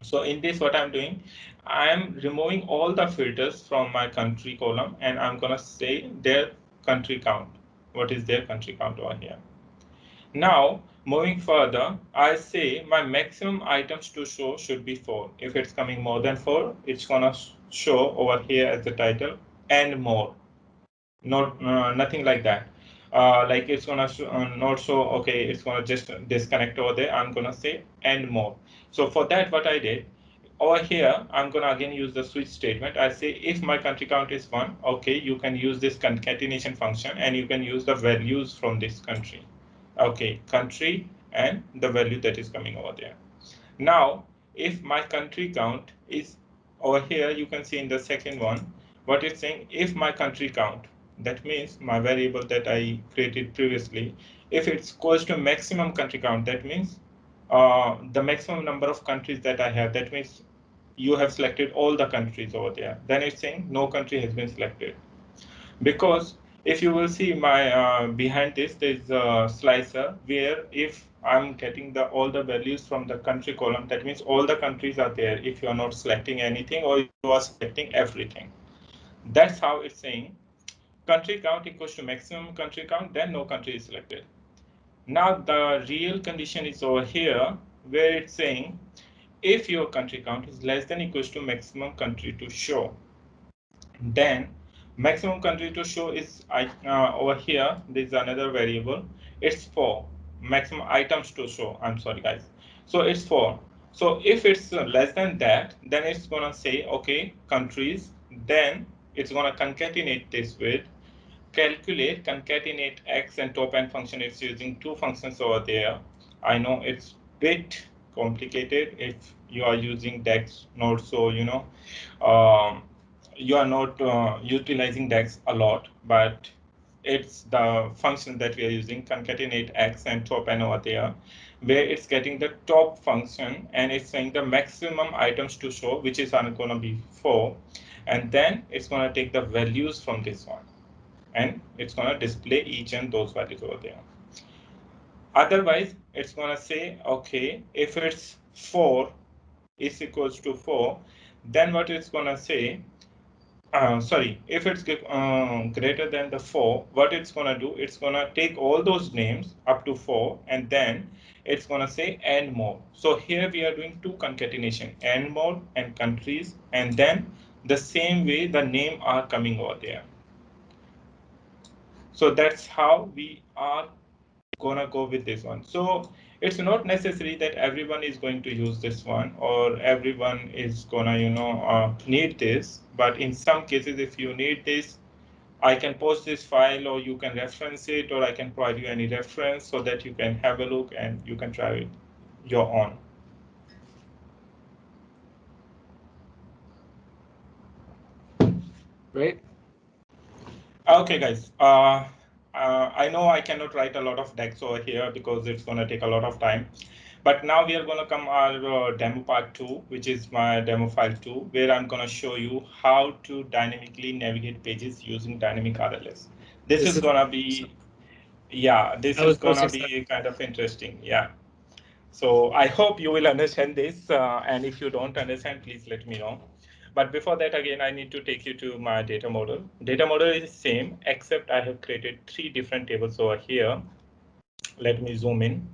So in this, what I'm doing, I'm removing all the filters from my country column, and I'm gonna say their country count. What is their country count over here? Now, moving further, I say my maximum items to show should be 4. If it's coming more than 4, it's gonna show over here as the title and more. Not nothing like that. Like it's gonna not show. Okay, it's gonna just disconnect over there. I'm gonna say and more. So for that, what I did over here, I'm gonna again use the switch statement. I say if my country count is 1, okay, you can use this concatenation function and you can use the values from this country. Okay, country and the value that is coming over there. Now, if my country count is over here, you can see in the second one, what it's saying, if my country count, that means my variable that I created previously, if it's equals to maximum country count, that means the maximum number of countries that I have, that means you have selected all the countries over there. Then it's saying no country has been selected. Because if you will see my behind this, there's a slicer where if I'm getting the all the values from the country column, that means all the countries are there if you are not selecting anything or you are selecting everything. That's how it's saying country count equals to maximum country count, then no country is selected. Now the real condition is over here where it's saying if your country count is less than equals to maximum country to show, then maximum country to show is over here. This is another variable. It's 4. Maximum items to show. I'm sorry, guys. So it's 4. So if it's less than that, then it's gonna say okay countries. Then it's gonna concatenate this with calculate concatenate x and top n function. It's using two functions over there. I know it's bit complicated if you are using dex, not so um, you are not utilizing dex a lot, but it's the function that we are using, concatenate x and top n over there, where it's getting the top function and it's saying the maximum items to show, which is going to be 4, and then it's going to take the values from this one and it's going to display each and those values over there. Otherwise, it's going to say, okay, if it's 4 is equals to 4, then what it's going to say, sorry, if it's greater than the 4, what it's going to do, it's going to take all those names up to 4 and then it's going to say and more. So here we are doing two concatenation, and more and countries, and then the same way the name are coming over there. So that's how we are gonna go with this one. So it's not necessary that everyone is going to use this one or everyone is gonna need this, but in some cases if you need this, I can post this file or you can reference it, or I can provide you any reference so that you can have a look and you can try it your own. Great. Okay, guys. I know I cannot write a lot of decks over here because it's going to take a lot of time. But now we are going to come our demo part 2, which is my demo file 2, where I'm going to show you how to dynamically navigate pages using dynamic RLS. This is going to be, yeah, this is going to be kind of interesting. Yeah. So I hope you will understand this. And if you don't understand, please let me know. But before that, again, I need to take you to my data model. Data model is same, except I have created 3 different tables over here. Let me zoom in.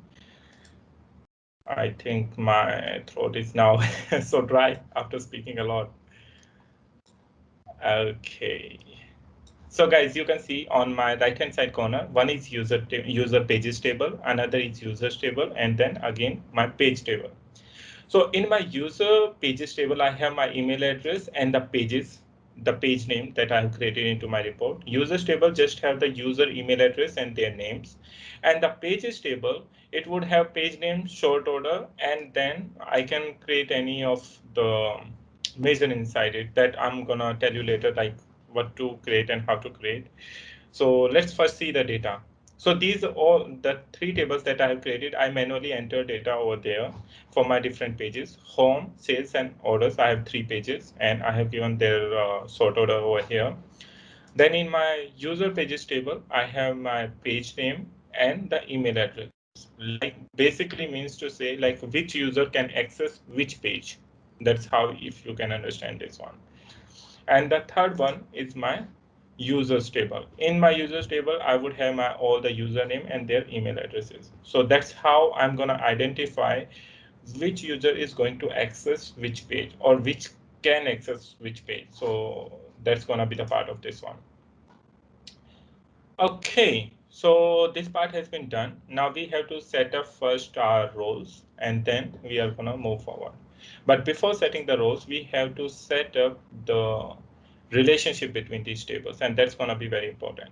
I think my throat is now so dry after speaking a lot. Okay. So guys, you can see on my right-hand side corner, one is user pages table, another is users table, and then again my page table. So in my user pages table, I have my email address and the page name that I have created into my report. Users table just have the user email address and their names. And the pages table, it would have page name, short order, and then I can create any of the measure inside it that I'm gonna tell you later, like what to create and how to create. So let's first see the data. So these are all the 3 tables that I have created. I manually enter data over there for my different pages. Home, sales, and orders. I have 3 pages, and I have given their sort order over here. Then in my user pages table, I have my page name and the email address. Like basically means to say like which user can access which page. That's how, if you can understand this one. And the third one is my users table. In my users table, I would have my all the username and their email addresses. So that's how I'm going to identify which user is going to access which page, or which can access which page. So that's going to be the part of this one. Okay, so this part has been done. Now we have to set up first our roles, and then we are going to move forward. But before setting the roles, we have to set up the relationship between these tables, and that's going to be very important.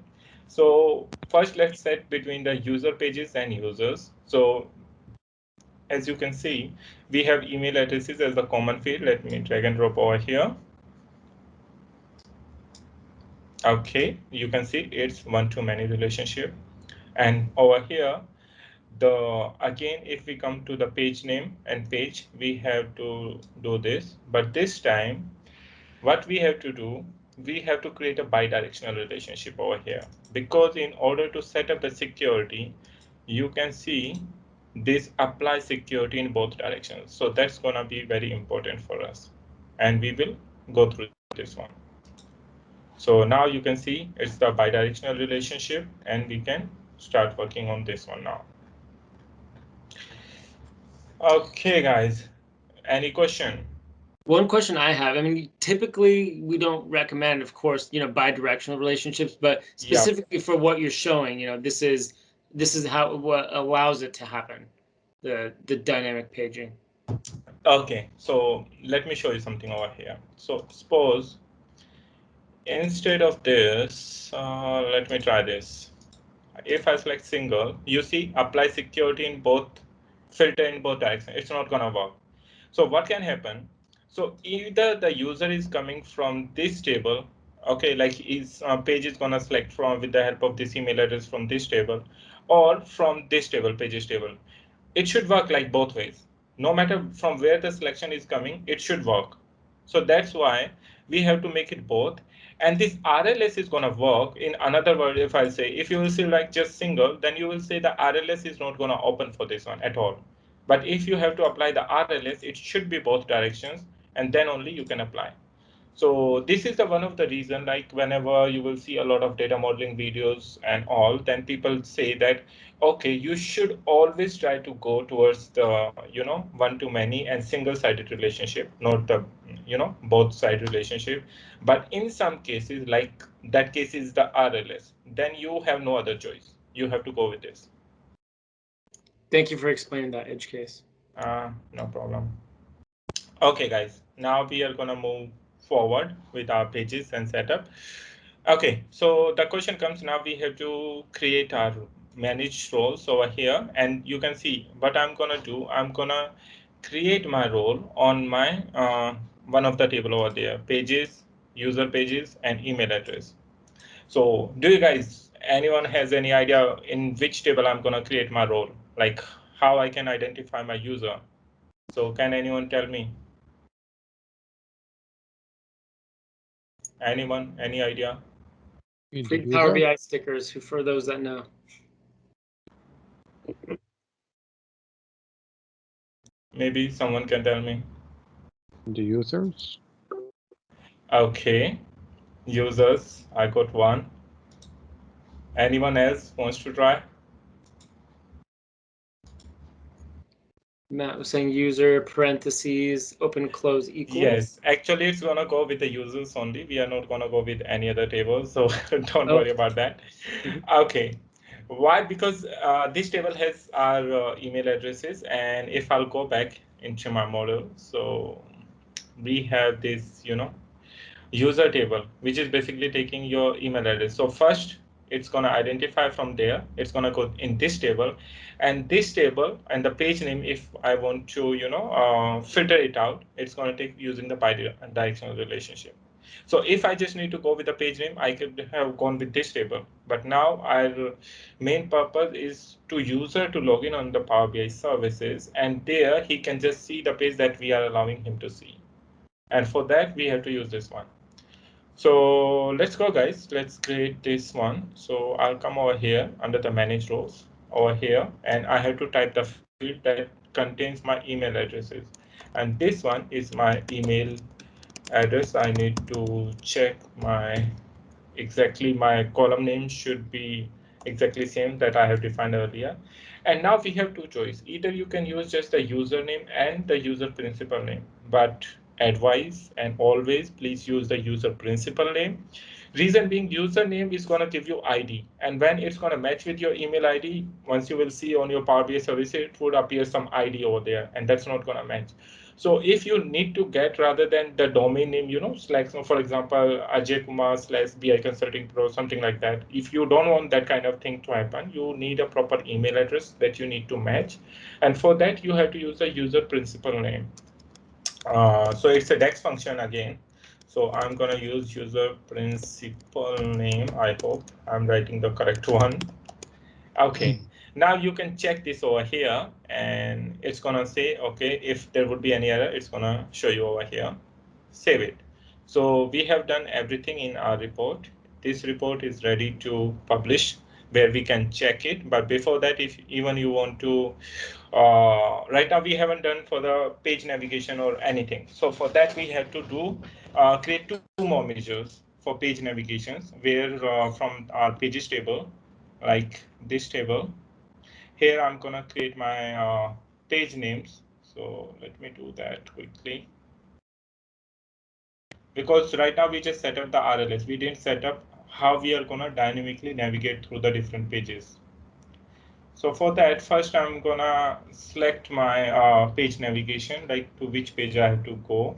So first, let's set between the user pages and users. So as you can see, we have email addresses as the common field. Let me drag and drop over here. Okay, you can see it's one-to-many relationship. And over here, again, if we come to the page name and page, we have to do this. But this time, what we have to do, we have to create a bidirectional relationship over here. Because in order to set up the security, you can see this apply security in both directions. So that's going to be very important for us. And we will go through this one. So now you can see it's the bidirectional relationship, and we can start working on this one now. Okay, guys, any question? One question I have, I mean, typically we don't recommend, of course, bidirectional relationships, but specifically for what you're showing, this is how what allows it to happen, the dynamic paging. Okay, so let me show you something over here. So suppose instead of this, let me try this. If I select single, you see apply security in both, filter in both directions. It's not gonna work. So what can happen? So either the user is coming from this table, okay, like his page is gonna select from with the help of this email address from this table, or from this table, pages table. It should work like both ways. No matter from where the selection is coming, it should work. So that's why we have to make it both. And this RLS is going to work. In another word, if I say, if you will see like just single, then you will say the RLS is not going to open for this one at all. But if you have to apply the RLS, it should be both directions, and then only you can apply. So this is the one of the reason, like whenever you will see a lot of data modeling videos and all, then people say that, okay, you should always try to go towards the, one-to-many and single-sided relationship, not the, both side relationship. But in some cases, like that case is the RLS, then you have no other choice. You have to go with this. Thank you for explaining that edge case. No problem. Okay, guys, now we are gonna move forward with our pages and setup. Okay, so the question comes now, we have to create our managed roles over here, and you can see what I'm gonna do. I'm gonna create my role on my one of the table over there, pages, user pages, and email address. So do you guys, anyone has any idea in which table I'm gonna create my role? Like how I can identify my user? So can anyone tell me? Anyone? Any idea? Free Power BI stickers for those that know. Maybe someone can tell me. The users. Okay, users, I got one. Anyone else wants to try? Matt was saying user parentheses open close equals. Yes, actually it's gonna go with the users only. We are not gonna go with any other table, so don't worry about that. Okay, why? Because this table has our email addresses, and if I'll go back into my model, so we have this, user table, which is basically taking your email address. So first, it's going to identify from there. It's going to go in this table, and this table and the page name, if I want to, filter it out, it's going to take using the bidirectional relationship. So if I just need to go with the page name, I could have gone with this table. But now our main purpose is to user to log in on the Power BI services, and there he can just see the page that we are allowing him to see. And for that, we have to use this one. So let's go, guys. Let's create this one. So I'll come over here under the manage roles over here, and I have to type the field that contains my email addresses. And this one is my email address. I need to check exactly my column name should be exactly same that I have defined earlier. And now we have two choices. Either you can use just the username and the user principal name, but advise and always please use the user principal name. Reason being, username is going to give you ID, and when it's going to match with your email ID, once you will see on your Power BI service, it would appear some ID over there, and that's not going to match. So if you need to get rather than the domain name, like so for example, Ajay Kumar / BI Consulting Pro, something like that. If you don't want that kind of thing to happen, you need a proper email address that you need to match. And for that, you have to use the user principal name. So it's a DEX function again. So I'm going to use user principal name. I hope I'm writing the correct one. Okay, now you can check this over here and it's going to say, okay, if there would be any error, it's going to show you over here. Save it. So we have done everything in our report. This report is ready to publish where we can check it. But before that, if even you want to, right now we haven't done for the page navigation or anything. So for that, we have to do create two more measures for page navigations where from our pages table, like this table. Here I'm gonna create my page names. So let me do that quickly. Because right now we just set up the RLS. We didn't set up how we are gonna dynamically navigate through the different pages. So for that, first I'm gonna select my page navigation, like to which page I have to go.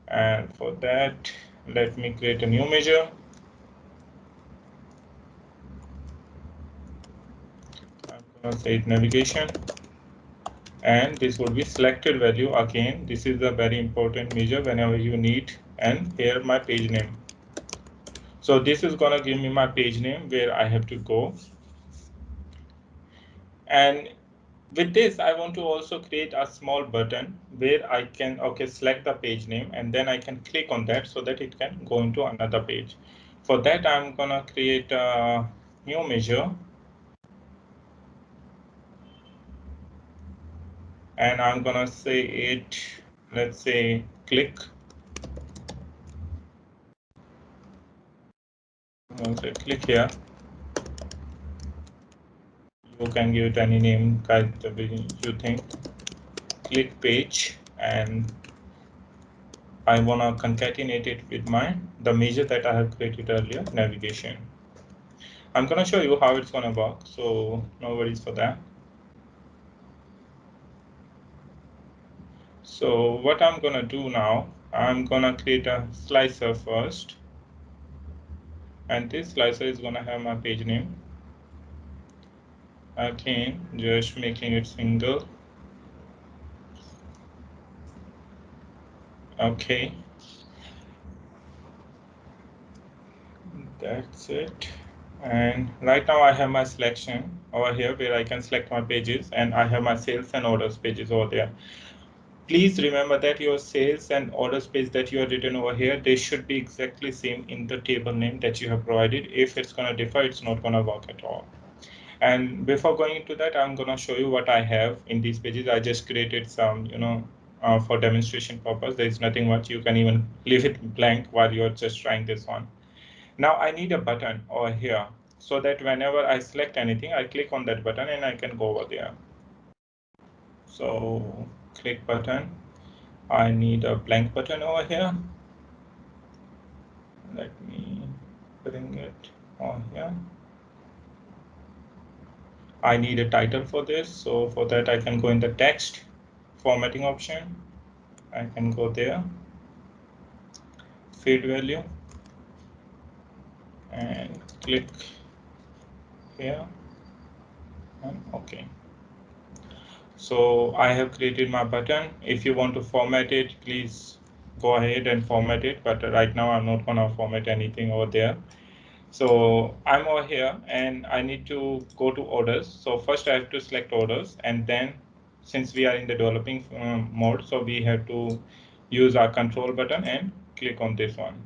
And for that, let me create a new measure. I'm gonna say navigation. And this would be selected value. Again, this is a very important measure whenever you need. And here my page name. So this is gonna give me my page name where I have to go. And with this, I want to also create a small button where I can select the page name and then I can click on that so that it can go into another page. For that, I'm gonna create a new measure. And I'm gonna say it, let's say click. I'm gonna say click here. You can give it any name you think. Click page, and I want to concatenate it with the measure that I have created earlier, navigation. I'm going to show you how it's going to work, so no worries for that. So what I'm going to do now, I'm going to create a slicer first, and this slicer is going to have my page name. Again, just making it single. Okay, that's it. And right now I have my selection over here where I can select my pages, and I have my sales and orders pages over there. Please remember that your sales and orders page that you have written over here, they should be exactly same in the table name that you have provided. If it's going to differ, it's not going to work at all. And before going into that, I'm going to show you what I have in these pages. I just created some, for demonstration purpose. There is nothing much. You can even leave it blank while you're just trying this one. Now I need a button over here so that whenever I select anything, I click on that button and I can go over there. So click button. I need a blank button over here. Let me bring it on here. I need a title for this. So for that, I can go in the text formatting option. I can go there, field value, and click here. And OK. So I have created my button. If you want to format it, please go ahead and format it. But right now, I'm not going to format anything over there. So I'm over here and I need to go to orders. So first I have to select orders, and then since we are in the developing mode, so we have to use our control button and click on this one.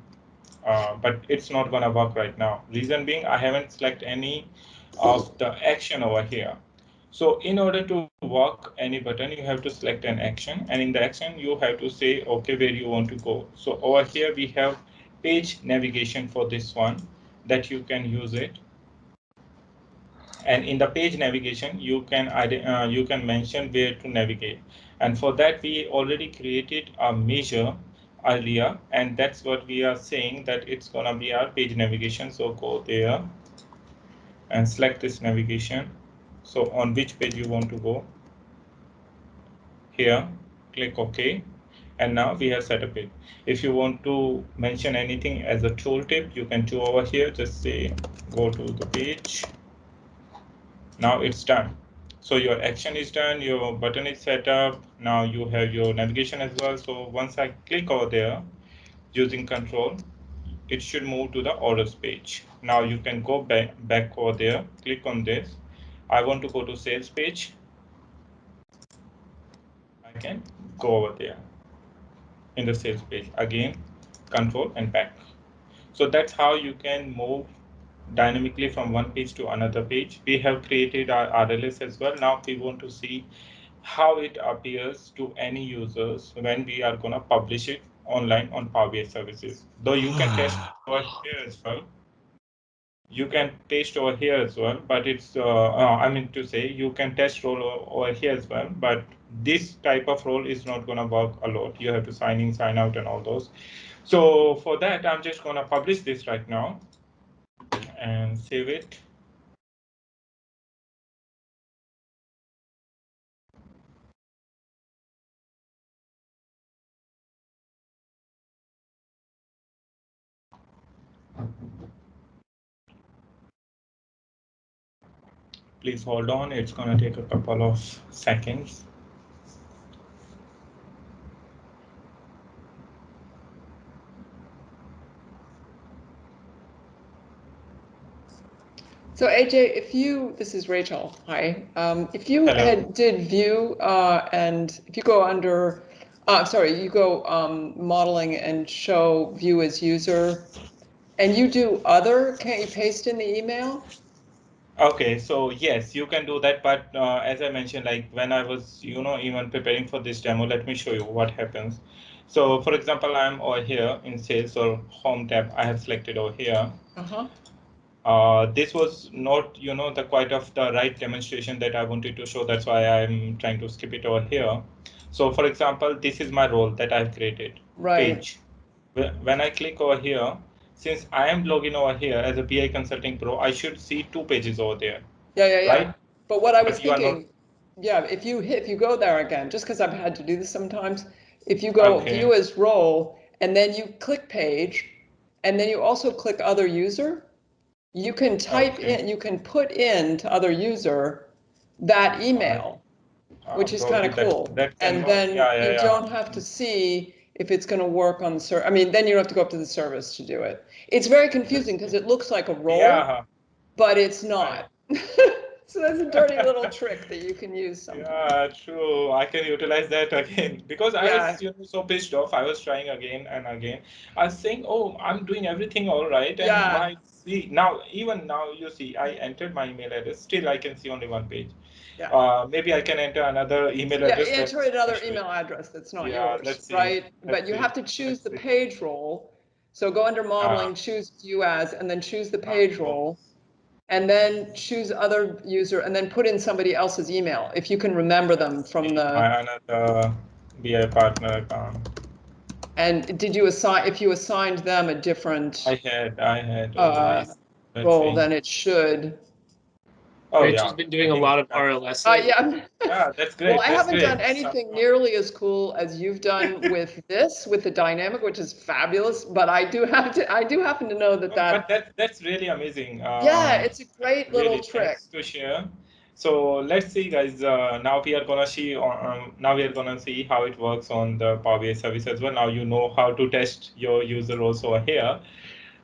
But it's not going to work right now. Reason being, I haven't selected any of the action over here. So in order to work any button, you have to select an action, and in the action you have to say okay where you want to go. So over here we have page navigation for this one that you can use it. And in the page navigation you can mention where to navigate, and for that we already created a measure earlier, and that's what we are saying that it's gonna be our page navigation. So go there and select this navigation. So on which page you want to go, here click OK, and now we have set up it. If you want to mention anything as a tooltip, you can do over here, just say go to the page. Now it's done. So your action is done, your button is set up, now you have your navigation as well. So once I click over there using control, it should move to the orders page. Now you can go back over there, click on this. I want to go to sales page. I can go over there in the sales page, again control and back. So that's how you can move dynamically from one page to another page. We have created our RLS as well. Now we want to see how it appears to any users when we are going to publish it online on Power BI services. Though you can test over here as well. You can paste over here as well, but it's I mean to say you can test role over here as well, but this type of role is not going to work a lot. You have to sign in, sign out, and all those. So for that, I'm just going to publish this right now and save it. Please hold on, it's going to take a couple of seconds. So AJ, if you, this is Rachel, hi. If you did view and if you go under, sorry, you go modeling and show view as user, and you do other, can't you paste in the email? Okay, so yes, you can do that. But as I mentioned, like when I was, even preparing for this demo, let me show you what happens. So for example, I'm over here in sales or home tab. I have selected over here. This was not, the quite of the right demonstration that I wanted to show. That's why I'm trying to skip it over here. So for example, this is my role that I've created. Right. Page. When I click over here, since I am logging over here as a BI Consulting Pro, I should see 2 pages over there. Yeah. Right? But what I was thinking, yeah, if you go there again, just because I've had to do this sometimes, if you go view as role and then you click page, and then you also click other user, you can type in, you can put in to other user that email, which is kind of cool. And then you don't have to see if it's going to work on the server. I mean, then you don't have to go up to the service to do it. It's very confusing because it looks like a role, but it's not. So that's a dirty little trick that you can use sometimes. Yeah, true. I can utilize that again because I was, so pissed off. I was trying again and again. I was saying, oh, I'm doing everything all right. And even now, you see, I entered my email address. Still, I can see only one page. Maybe I can enter another email address. Yeah, enter another email address that's not yours, right? But you have to choose the page role. So go under modeling, choose view as, and then choose the page role. And then choose other user and then put in somebody else's email if you can remember them from my another BI partner account. And did you assign, if you assigned them a different I had role, then it should. Oh, Rachel's been doing a lot of RLS. Yeah, that's great. Well, I haven't done anything nearly as cool as you've done with this, with the dynamic, which is fabulous. But I do happen to know that But that's really amazing. Yeah, it's a great little trick. Thanks to share. So let's see, guys. Now we are gonna see. Now we are gonna see how it works on the Power BI service as well. Now you know how to test your user also here.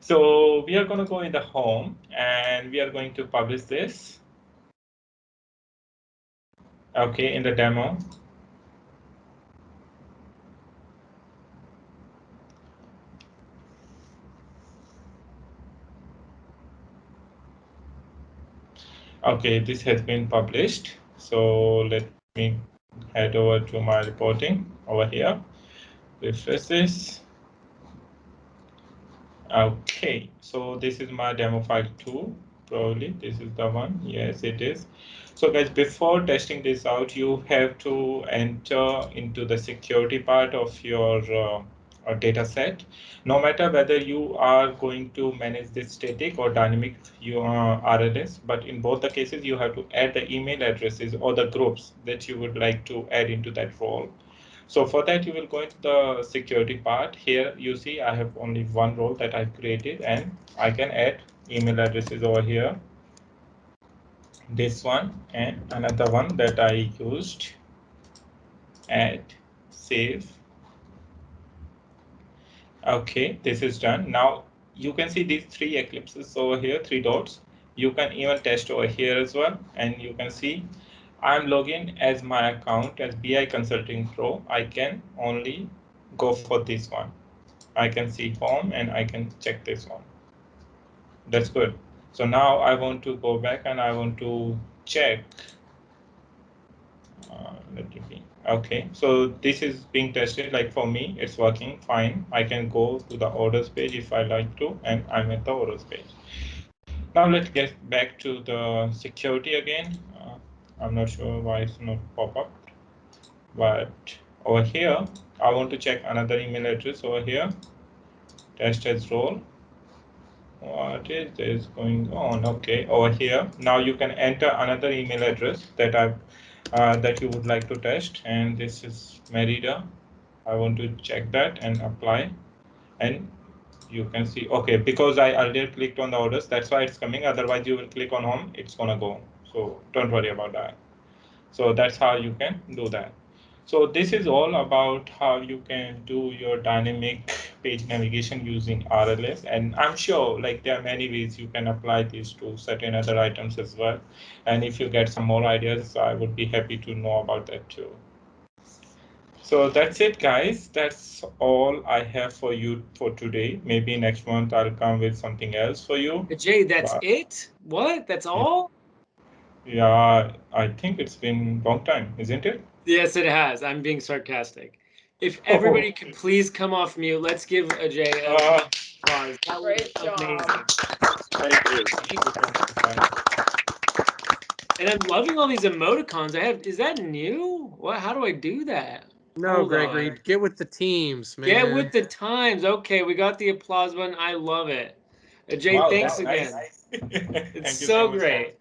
So we are gonna go in the home and we are going to publish this. Okay, in the demo. Okay, this has been published. So let me head over to my reporting over here. Refresh this. Okay, so this is my demo file 2. Probably this is the one. Yes, it is. So guys, before testing this out, you have to enter into the security part of your data set. No matter whether you are going to manage this static or dynamic RLS, but in both the cases, you have to add the email addresses or the groups that you would like to add into that role. So for that, you will go into the security part. Here you see I have only one role that I've created, and I can add email addresses over here. This one and another one that I used. Add, save. Okay, this is done. Now you can see these 3 eclipses over here, 3 dots. You can even test over here as well, and you can see I'm logging as my account as BI Consulting Pro. I can only go for this one. I can see home and I can check this one. That's good. So now I want to go back and I want to check. Let it be. Okay, so this is being tested. Like for me, it's working fine. I can go to the orders page if I like to, and I'm at the orders page. Now let's get back to the security again. I'm not sure why it's not pop up, but over here, I want to check another email address over here. Test as role. What is this going on? Okay, over here now you can enter another email address that that you would like to test, and this is Merida. I want to check that and apply, and you can see, okay, because I earlier clicked on the orders, that's why it's coming. Otherwise you will click on home, it's gonna go. So don't worry about that. So that's how you can do that. So this is all about how you can do your dynamic page navigation using RLS. And I'm sure like there are many ways you can apply this to certain other items as well. And if you get some more ideas, I would be happy to know about that too. So that's it, guys. That's all I have for you for today. Maybe next month I'll come with something else for you. Jay, that's it? What? That's all? Yeah, I think it's been a long time, isn't it? Yes, it has. I'm being sarcastic. If everybody could please come off mute, let's give Ajay applause. That Great was job. amazing. Thank you. And I'm loving all these emoticons. Is that new? What? How do I do that? No, Hold Gregory, on. get with the teams, man. Get with the times. Okay, we got the applause button. I love it. Ajay, Wow, thanks that's again. nice. It's Thank you so much. great.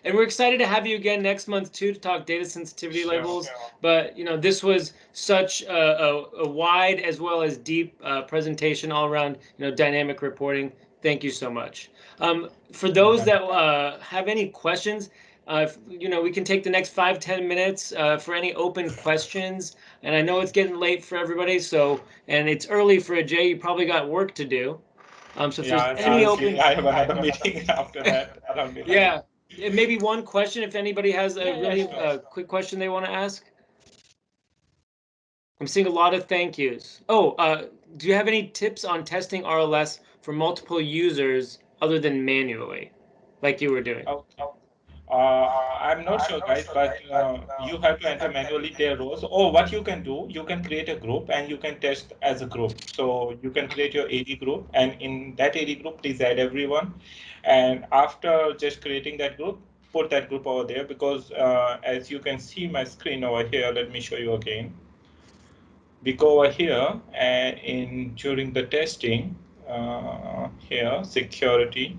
And we're excited to have you again next month too to talk data sensitivity labels. But you know, this was such a wide as well as deep presentation all around. You know, dynamic reporting. Thank you so much. For those that have any questions, you know, we can take the next 5-10 minutes for any open questions. And I know it's getting late for everybody, so and it's early for Ajay. You probably got work to do. So if there's any open, I have another meeting after that. yeah. Maybe one question if anybody has a really sure. quick question they want to ask. I'm seeing a lot of thank yous. Oh, do you have any tips on testing RLS for multiple users other than manually, like you were doing? Okay. I'm not sure, guys, but you have to enter manually their roles. Or what you can do, you can create a group and you can test as a group. So you can create your AD group, and in that AD group, please add everyone. And after just creating that group, put that group over there, because as you can see my screen over here, let me show you again. We go over here and during the testing, here, security,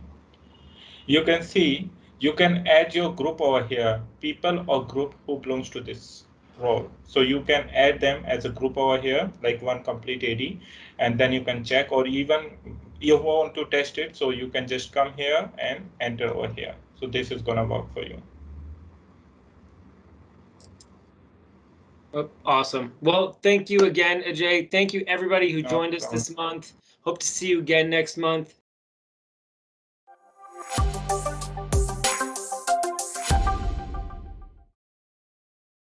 you can see you can add your group over here, people or group who belongs to this role. So you can add them as a group over here, like one complete AD, and then you can check, or even you want to test it, so you can just come here and enter over here. So this is gonna work for you. Oh, awesome. Well, thank you again, Ajay. Thank you everybody who No joined us problem. this month. Hope to see you again next month.